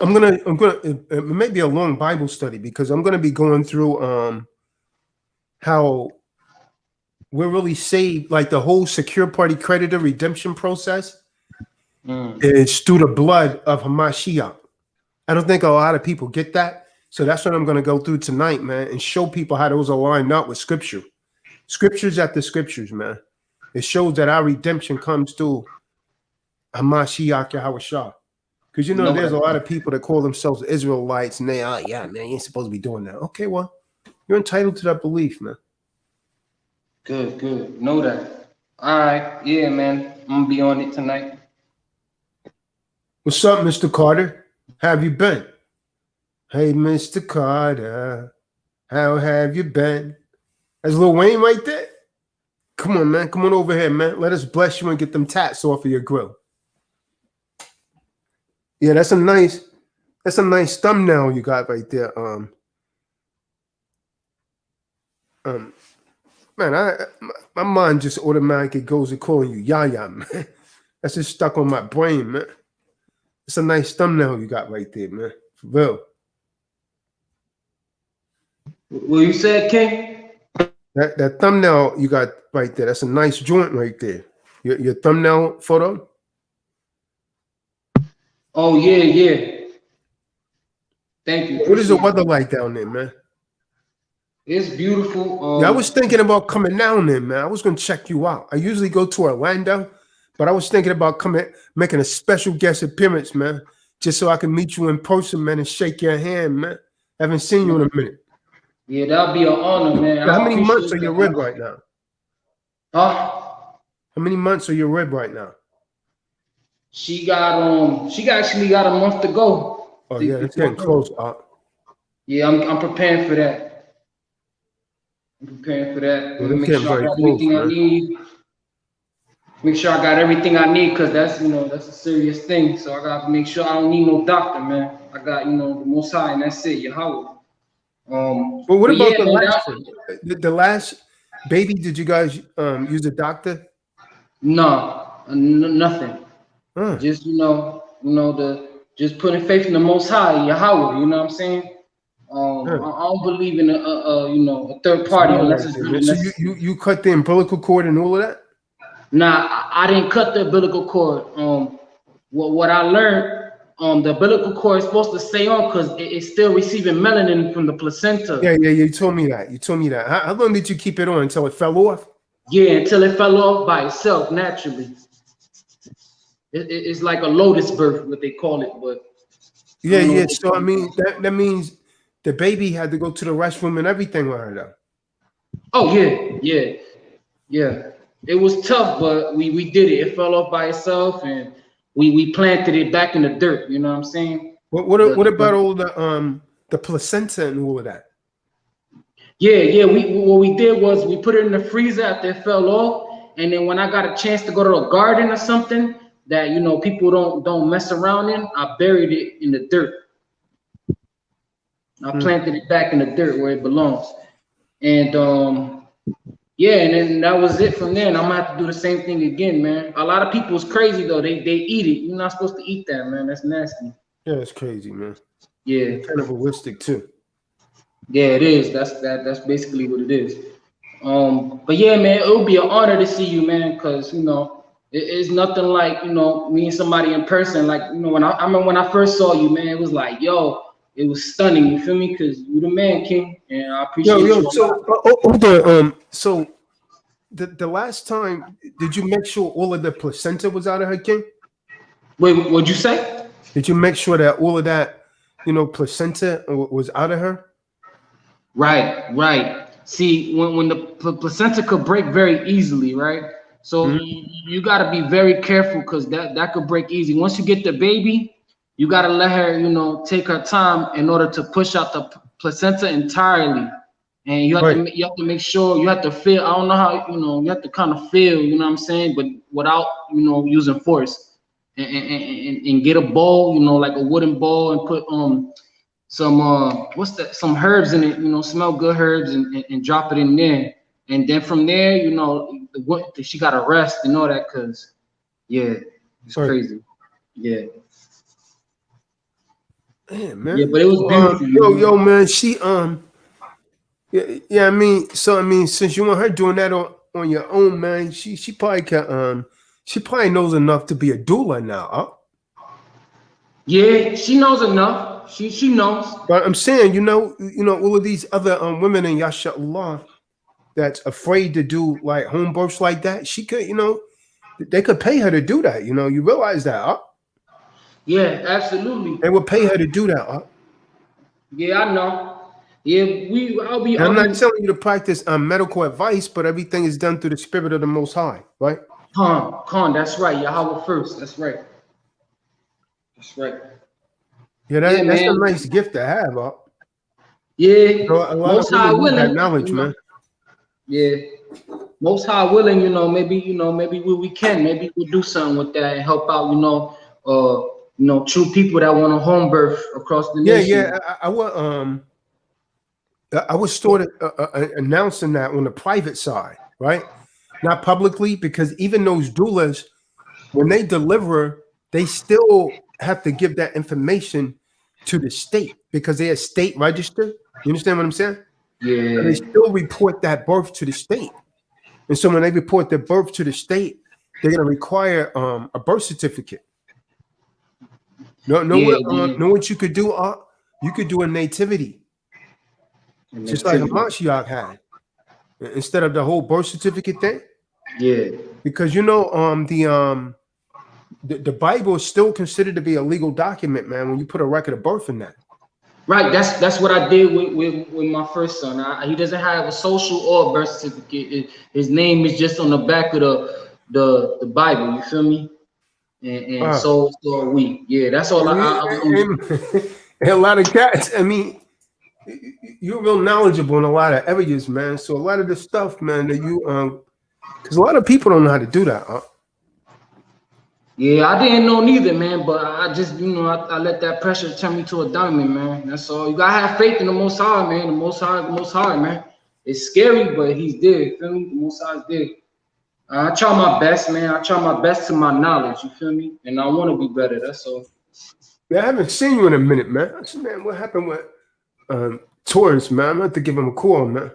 I'm gonna. It may be a long Bible study because I'm gonna be going through how we're really saved, like the whole secure party creditor redemption process is through the blood of Hamashiach. I don't think a lot of people get that. So that's what I'm going to go through tonight, man, and show people how those are lined up with scripture. Scriptures after scriptures, man. It shows that our redemption comes through Hamashiach Yahushua. Because there's a lot of people that call themselves Israelites and they are, yeah, man, you ain't supposed to be doing that. Okay, well, you're entitled to that belief, man. Good. Know that. All right. Yeah, man. I'm gonna be on it tonight. What's up, Mr. Carter? How have you been? Hey, Mr. Carter, how have you been? That's Lil Wayne right there. Come on, man. Come on over here, man. Let us bless you and get them tats off of your grill. Yeah, that's a nice thumbnail you got right there. Man, my mind just automatically goes to calling you Yaya, man. That's just stuck on my brain, man. It's a nice thumbnail you got right there, man. For real. What you said, King? That thumbnail you got right there, that's a nice joint right there. Your thumbnail photo? Oh, yeah. Thank you. What is the weather like down there, man? It's beautiful. Yeah, I was thinking about coming down there, man. I was going to check you out. I usually go to Orlando, but I was thinking about making a special guest appearance, man, just so I can meet you in person, man, and shake your hand, man. I haven't seen you in a minute. Yeah, that'll be an honor, man. How many months are your rib right now? Huh? How many months are your rib right now? She actually got a month to go. Oh yeah, it's getting close. Yeah, I'm preparing for that. Well, Make sure I got everything I need. Make sure I got everything I need, because that's a serious thing. So I gotta make sure I don't need no doctor, man. I got the Most High, and that's it, Yahweh. Well, what about the last one? The last baby? Did you guys use a doctor? No, nothing. Just just putting faith in the Most High, Yahweh. You know what I'm saying? I don't believe in a third party unless it's really necessary. So you cut the umbilical cord and all of that? Nah, I didn't cut the umbilical cord. What I learned, the umbilical cord is supposed to stay on because it's still receiving melanin from the placenta. Yeah, you told me that. How long did you keep it on until it fell off? Yeah, until it fell off by itself naturally. It's like a lotus birth, what they call it, but yeah. So I mean, that means the baby had to go to the restroom and everything with her, though. Oh yeah. It was tough, but we did it. It fell off by itself, and we planted it back in the dirt. You know what I'm saying? What about all the placenta and all of that? Yeah. What we did was we put it in the freezer after it fell off, and then when I got a chance to go to a garden or something that people don't mess around in, I buried it in the dirt. I planted it back in the dirt where it belongs, and and then that was it from there. And I'm gonna have to do the same thing again, man. A lot of people's crazy though. They eat it. You're not supposed to eat that, man. That's nasty. Yeah, it's crazy, man. Yeah, it's cannibalistic too. Yeah, it is. That's basically what it is. But yeah, man, it would be an honor to see you, man, because it's nothing like me and somebody in person. Like when I remember when I first saw you, man, it was like, yo, it was stunning. You feel me? Because you the man, King, and I appreciate you. So hold on. So the last time, did you make sure all of the placenta was out of her, King? Wait, what'd you say? Did you make sure that all of that, placenta was out of her? Right. See, when the placenta could break very easily, right? So you got to be very careful because that could break easy. Once you get the baby, you got to let her, take her time in order to push out the placenta entirely. And you have to make sure, you have to feel, I don't know how, you have to kind of feel, you know what I'm saying, but without, using force. And get a bowl, like a wooden bowl, and put some herbs in it, smell good herbs, and drop it in there. And then from there, she got to rest and all that, because it's crazy. Yeah. Man. Yeah, but it was beautiful. Yo, man, she I mean, since you want her doing that on your own, man, she probably can she probably knows enough to be a doula now, huh? Yeah, she knows enough. She knows. But I'm saying, all of these other women in Yashallah that's afraid to do like home births like that, she could, they could pay her to do that. You realize that, huh? Yeah, absolutely. They would pay her to do that, huh? Yeah, I know. Yeah, I'm not telling you to practice medical advice, but everything is done through the spirit of the Most High, right? Kahan, that's right. Yahweh first. That's right. That's right. Yeah, that's a nice gift to have, huh? Yeah, a lot Most of High people need willing, that knowledge, man. Yeah, Most High willing, maybe we can, maybe we'll do something with that and help out, true people that want a home birth across the nation. Yeah, I was sort of announcing that on the private side, right? Not publicly, because even those doulas, when they deliver, they still have to give that information to the state because they are state registered. You understand what I'm saying? Yeah. So they still report that birth to the state. And so when they report their birth to the state, they're going to require a birth certificate. Know what you could do? You could do a nativity. Just like a Mashiach had. Instead of the whole birth certificate thing. Yeah. Because the Bible is still considered to be a legal document, man, when you put a record of birth in that. Right, that's what I did with my first son. He doesn't have a social or a birth certificate. His name is just on the back of the Bible. You feel me? And so are we. Yeah, that's all. A lot of cats. I mean, you're real knowledgeable in a lot of areas, man. So a lot of the stuff, man, that you because a lot of people don't know how to do that. Huh? Yeah, I didn't know neither, man. But I just, I let that pressure turn me to a diamond, man. That's all. You gotta have faith in the Most High, man. The Most High, man. It's scary, but He's there. You feel me? The Most High is there. I try my best, man. I try my best to my knowledge. You feel me? And I want to be better. That's all. Yeah, I haven't seen you in a minute, man. I said, man, what happened with Taurus, man? I'm gonna have to give him a call, man.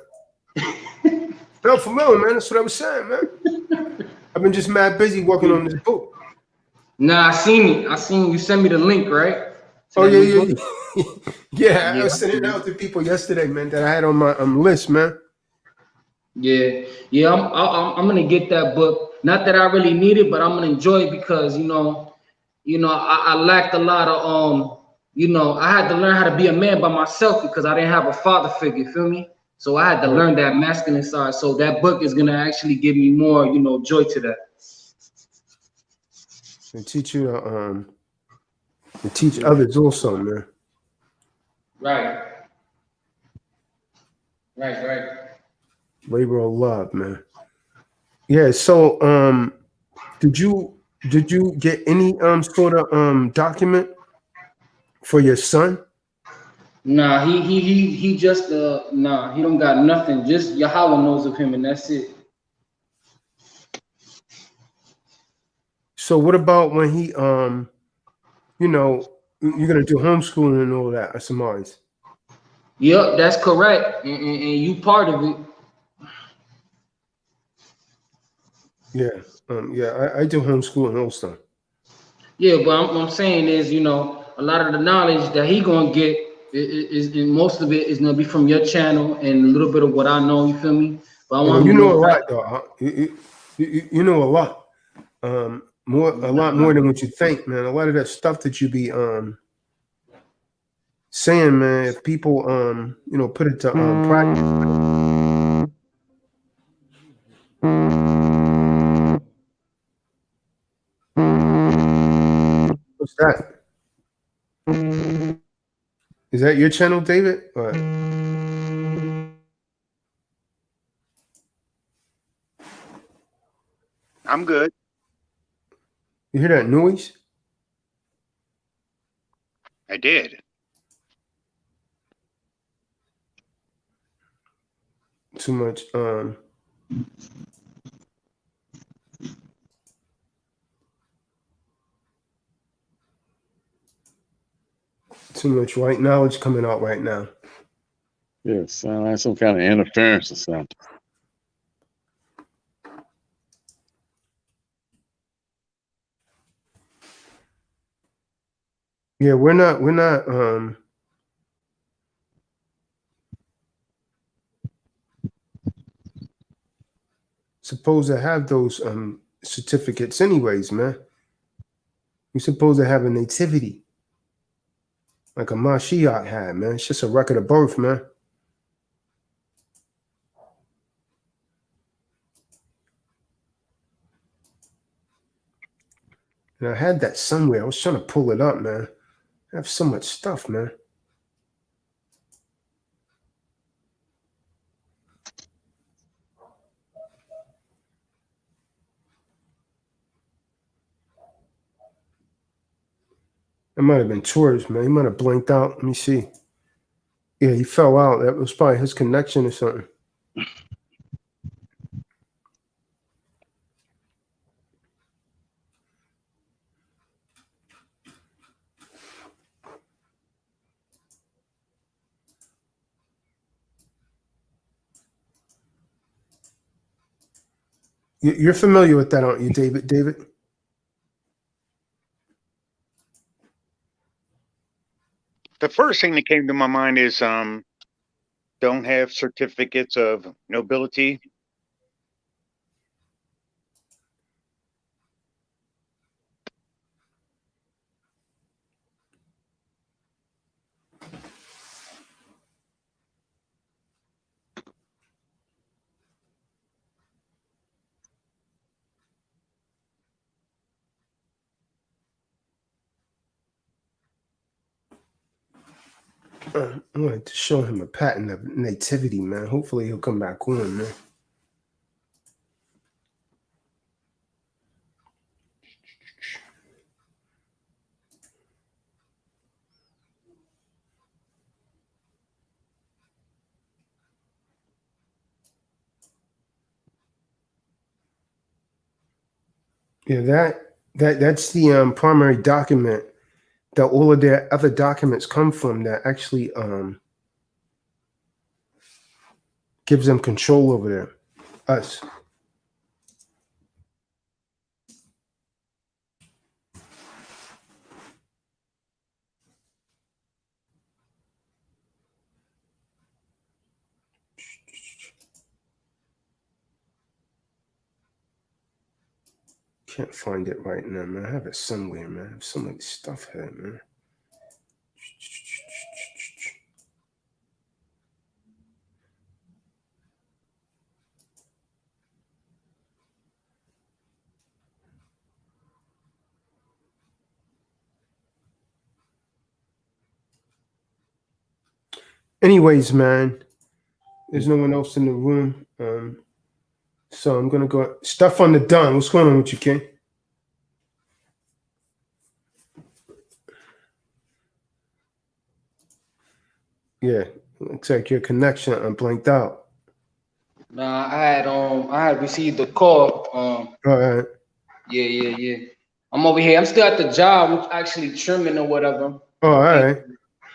No, for real, man. That's what I was saying, man. I've been just mad busy working on this book. Nah, I seen it. I seen you send me the link, right? Oh yeah. I was sending it out to people yesterday, man, that I had on my list, man. Yeah. I'm gonna get that book. Not that I really need it, but I'm gonna enjoy it because I lacked a lot of I had to learn how to be a man by myself because I didn't have a father figure. Feel me? So I had to learn that masculine side. So that book is gonna actually give me more, joy to that. And teach you to teach others also, man. Right. Labor of love, man. Yeah. So, did you get any sort of document for your son? Nah, he just he don't got nothing. Just Yahweh knows of him, and that's it. So what about when he you're gonna do homeschooling and all that at Samari's? Yep, that's correct. And you part of it. Yeah. I do homeschooling also. Yeah, but I'm saying is, a lot of the knowledge that he gonna get is most of it is gonna be from your channel and a little bit of what I know. You feel me? But I want you know a lot, though. Huh? You know a lot. A lot more than what you think, man. A lot of that stuff that you be saying, man. If people put it to practice. What's that? Is that your channel, David? Or? I'm good. You hear that noise? I did. Too much. Too much white knowledge coming out right now. Yeah, sound like some kind of interference or something. Yeah, we're not supposed to have those certificates anyways, man. You're supposed to have a nativity like a Mashiach had, man. It's just a record of birth, man. And I had that somewhere. I was trying to pull it up, man. I have so much stuff, man. It might have been tours, man. He might have blanked out. Let me see. Yeah, he fell out. That was probably his connection or something. You're familiar with that, aren't you, David? David? The first thing that came to my mind is don't have certificates of nobility. I wanted to show him a pattern of nativity, man. Hopefully he'll come back on, man. Yeah, that's the primary document that all of their other documents come from that actually gives them control over them, us. Can't find it right now, man. I have it somewhere, man. I have so much stuff here, man. Anyways, man, there's no one else in the room. So I'm gonna go. Stuff on the done. What's going on with you, King? Yeah, looks like your connection blanked out. Nah, I had received a call. All right. Yeah. I'm over here. I'm still at the job. I'm actually trimming or whatever. All right.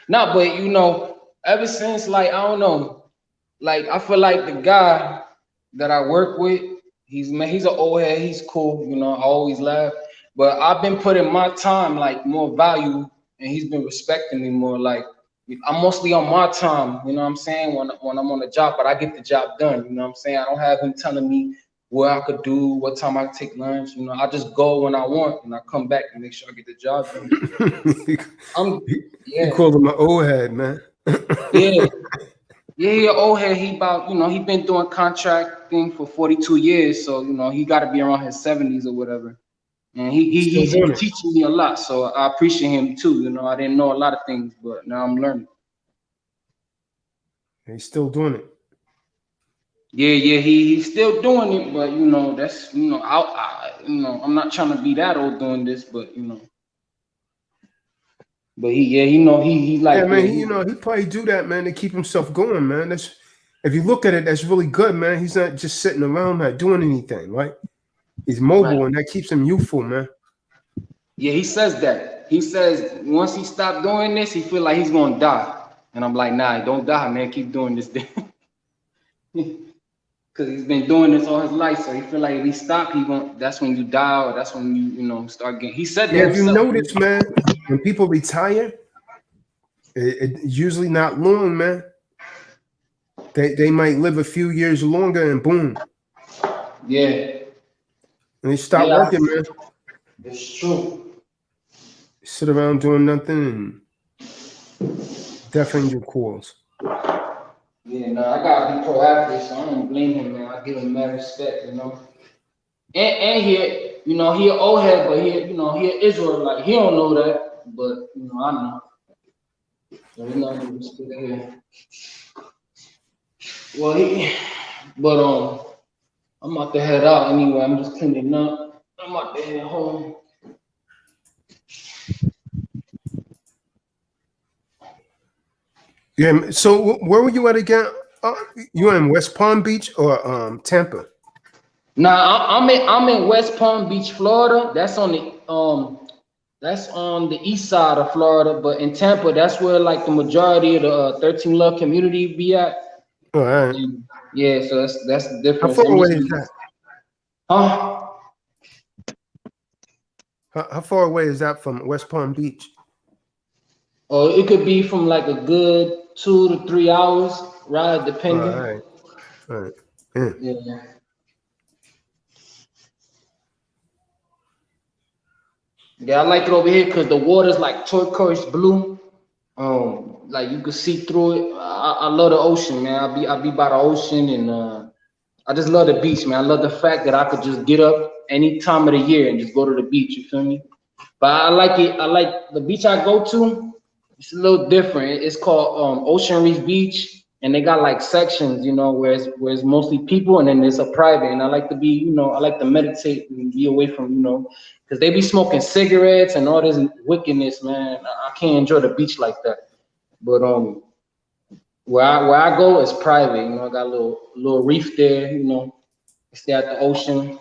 Nah, but you know, ever since like I don't know, like I feel like the guy that I work with, he's an old head. He's cool. You know, I always laugh. But I've been putting my time like more value, and he's been respecting me more. Like I'm mostly on my time. You know what I'm saying? When I'm on the job, but I get the job done. You know what I'm saying? I don't have him telling me what I could do, what time I take lunch. You know, I just go when I want, and I come back and make sure I get the job done. You called him an old head, man. Yeah, old head. He about, you know, he been doing contracting for 42 years, so you know he got to be around his 70s or whatever. And Still he's doing it. teaching me a lot. So I appreciate him too. You know, I didn't know a lot of things, but now I'm learning. He's still doing it. Yeah, he's still doing it, but you know, that's I'm not trying to be that old doing this, but but he like Yeah, man. He probably do that, man, to keep himself going, man. That's if you look at it, that's really good, man. He's not just sitting around not doing anything, right? He's mobile, right. and that keeps him youthful, man. Yeah, he says that. He says once he stopped doing this, he feel like he's gonna die. And I'm like, nah, don't die, man. Keep doing this thing. Cause he's been doing this all his life, so he feel like if he stop, that's when you die, or that's when you start getting. He said that Yeah, if you himself. notice, man, when people retire, it's usually not long, man. They might live a few years longer, and boom, Yeah, and they stop yeah, working, man. it's true. Sit around doing nothing and deaf angel calls. Yeah, no, I gotta be proactive, so I don't blame him, man. I give him mad respect, you know. And he, he an old head, but he an Israelite. He don't know that, but I know. So respect here. Well, I'm about to head out anyway. I'm just cleaning up. I'm about to head home. Yeah. So where were you at again? You in West Palm Beach or Tampa? Nah, I'm in West Palm Beach, Florida. That's on the east side of Florida, but in Tampa, that's where like the majority of the 13 Love community be at. All right. Yeah, so that's the How difference. far away is that? Huh? How far away is that from West Palm Beach? Oh, it could be from like a good 2 to 3 hours ride, depending. All right. Yeah. Yeah. Yeah, I like it over here because the water's like turquoise blue. Like you can see through it. I love the ocean, man. I be by the ocean, and I just love the beach, man. I love the fact that I could just get up any time of the year and just go to the beach. You feel me? But I like it. I like the beach I go to. It's a little different. It's called Ocean Reef Beach, and they got like sections, where it's mostly people, and then there's a private. And I like to be, I like to meditate and be away from, because they be smoking cigarettes and all this wickedness, man. I can't enjoy the beach like that. But where I go is private. I got a little reef there. Stay at the ocean,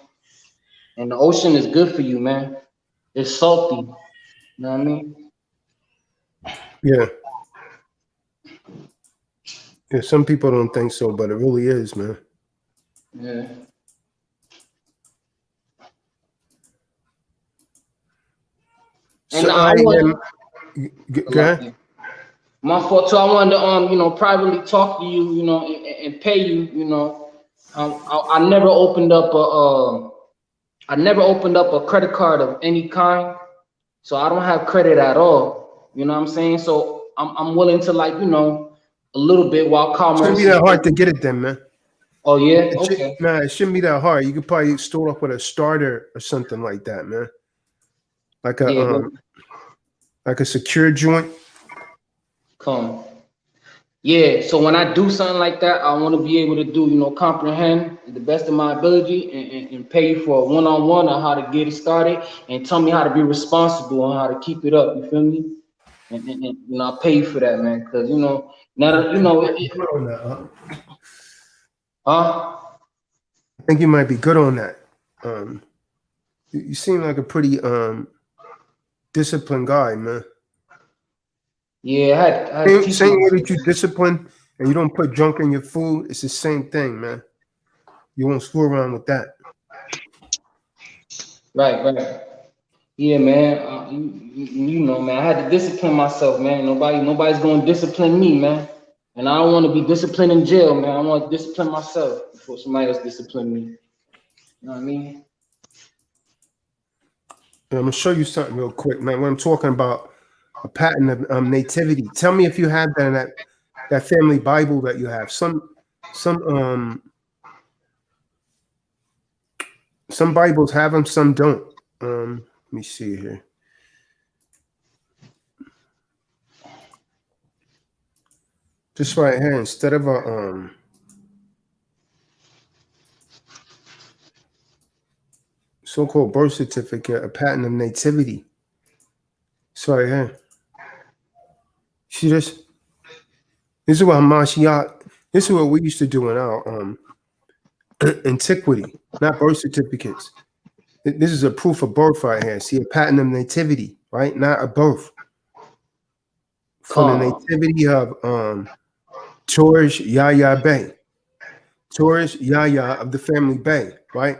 and the ocean is good for you, man. It's salty. You know what I mean? Yeah. Yeah. Some people don't think so, but it really is, man. Yeah. And So I want. go ahead. My fault too. I wanted to privately talk to you, and pay you, I never opened up a credit card of any kind, so I don't have credit at all. You know what I'm saying? So I'm willing to a little bit while commerce. Shouldn't be that hard to get it then, man. Oh yeah, okay. It shouldn't be that hard. You could probably start off with a starter or something like that, man. Like a secure joint. Come. Yeah, so when I do something like that, I want to be able to do, comprehend to the best of my ability and pay you for a one-on-one on how to get it started and tell me how to be responsible and how to keep it up. You feel me? And I'll pay you for that, man. Because now that huh? I think you might be good on that. You seem like a pretty disciplined guy, man. Yeah, I had same way that you discipline and you don't put junk in your food. It's the same thing, man. You won't screw around with that. Right. Yeah, man. Man. I had to discipline myself, man. Nobody's gonna discipline me, man. And I don't want to be disciplined in jail, man. I want to discipline myself before somebody else discipline me. You know what I mean? I'm gonna show you something real quick, man. When I'm talking about a pattern of nativity, tell me if you have that in that family Bible that you have. Some Bibles have them, some don't. Let me see here. Just right here, instead of a so-called birth certificate, a patent of nativity. So right here. See this? This is what Hamashiach, this is what we used to do in our antiquity, not birth certificates. This is a proof of birth right here. See, a patent of nativity, right? Not a birth. For the nativity of Torish Yahya Bey. Torish Yahya of the family Bey, right?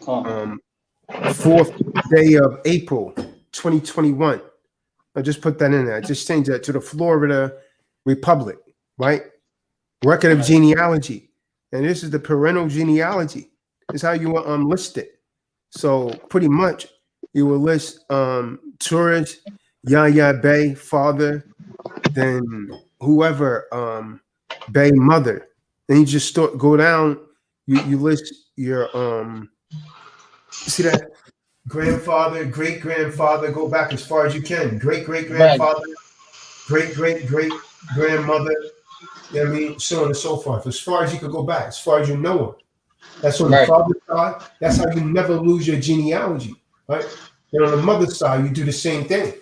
4th day of April, 2021. I just put that in there. I just changed that to the Florida Republic, right? Record of genealogy. And this is the parental genealogy. This is how you will list it. So pretty much you will list Torish Yahya Bey, father, then whoever Bey, mother. Then you just go down, you list your see that grandfather, great grandfather, go back as far as you can. Great great grandfather, great great great grandmother, you know what I mean? So on and so forth. As far as you could go back, as far as you know them. That's on the father's side. That's how you never lose your genealogy, right? And on the mother's side, you do the same thing.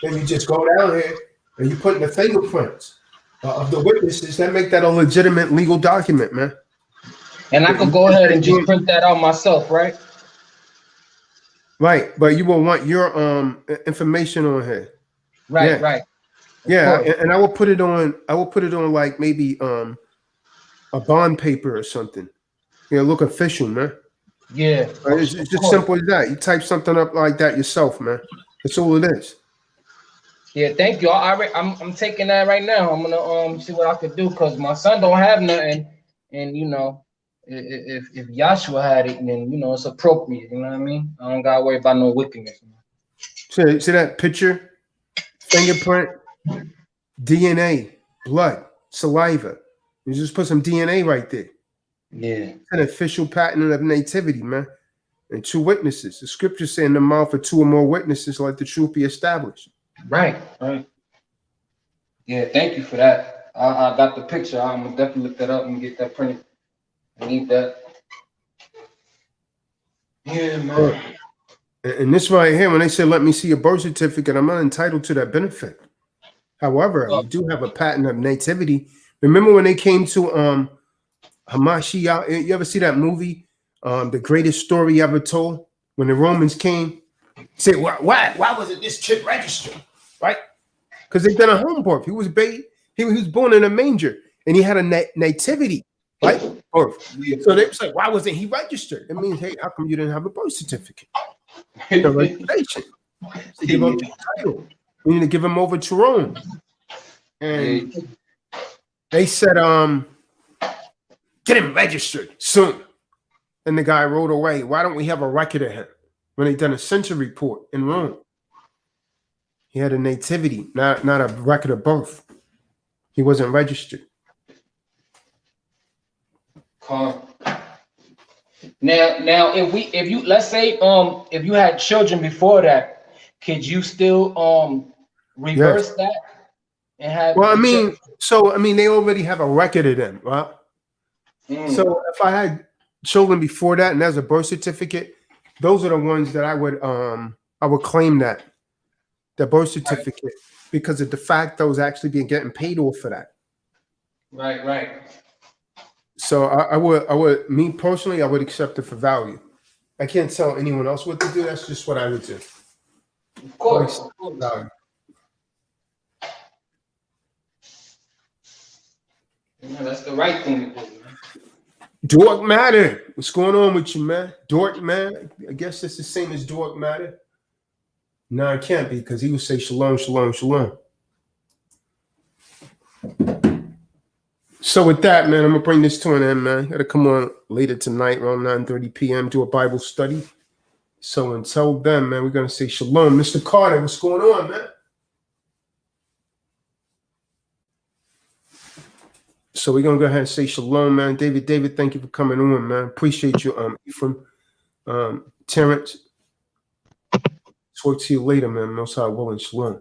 Then you just go down here and you put in the fingerprints of the witnesses that make that a legitimate legal document, man. And I could go ahead and just print that out myself, right? Right, but you will want your information on here. Right, yeah. right. Yeah, and I will put it on. I will put it on like maybe a bond paper or something. Yeah, look official, man. Yeah, it's just simple as that. You type something up like that yourself, man. That's all it is. Yeah, thank you. I'm taking that right now. I'm gonna see what I could do because my son don't have nothing, and you know, if Yahshua had it, then you know it's appropriate. You know what I mean? I don't gotta worry about no wickedness. See that picture? Fingerprint, DNA, blood, saliva. You just put some DNA right there. Yeah. It's an official patent of nativity, man. And 2 witnesses. The scriptures say in the mouth of 2 or more witnesses, let the truth be established. Right, right. Yeah, thank you for that. I got the picture. I'm gonna definitely look that up and get that printed. I need that. Yeah, man. And this right here, when they say, let me see your birth certificate, I'm not entitled to that benefit. However, we do have a patent of nativity. Remember when they came to Hamashiach? You ever see that movie, The Greatest Story Ever Told? When the Romans came, say, why wasn't this kid registered? Right? Because they done a home birth. He was born in a manger, and he had a nativity, right? Birth. So they was like, why wasn't he registered? It means, hey, how come you didn't have a birth certificate? The registration. To give up the title. We need to give him over to Rome. And they said, get him registered soon. And the guy wrote away, why don't we have a record of him? When they done a census report in Rome. He had a nativity, not a record of birth. He wasn't registered. Now, if you let's say if you had children before that, could you still reverse that and have? Well, I mean, they already have a record of them, right? So if I had children before that and there's a birth certificate, those are the ones that I would claim that the birth certificate because the de facto is actually getting paid off for that. Right, right. So I would, me personally, I would accept it for value. I can't tell anyone else what to do. That's just what I would do. Of course. Value. Yeah, that's the right thing to do, man. Dork Matter. What's going on with you, man? Dork, man. I guess it's the same as Dork Matter. No, it can't be because he would say shalom, shalom, shalom. So with that, man, I'm going to bring this to an end, man. Got to come on later tonight around 9:30 p.m. do a Bible study. So until then, man, we're going to say shalom. Mr. Carter, what's going on, man? So we're going to go ahead and say shalom, man. David, thank you for coming on, man. Appreciate you, Ephraim. Terrence, talk to you later, man. Most High willing, shalom.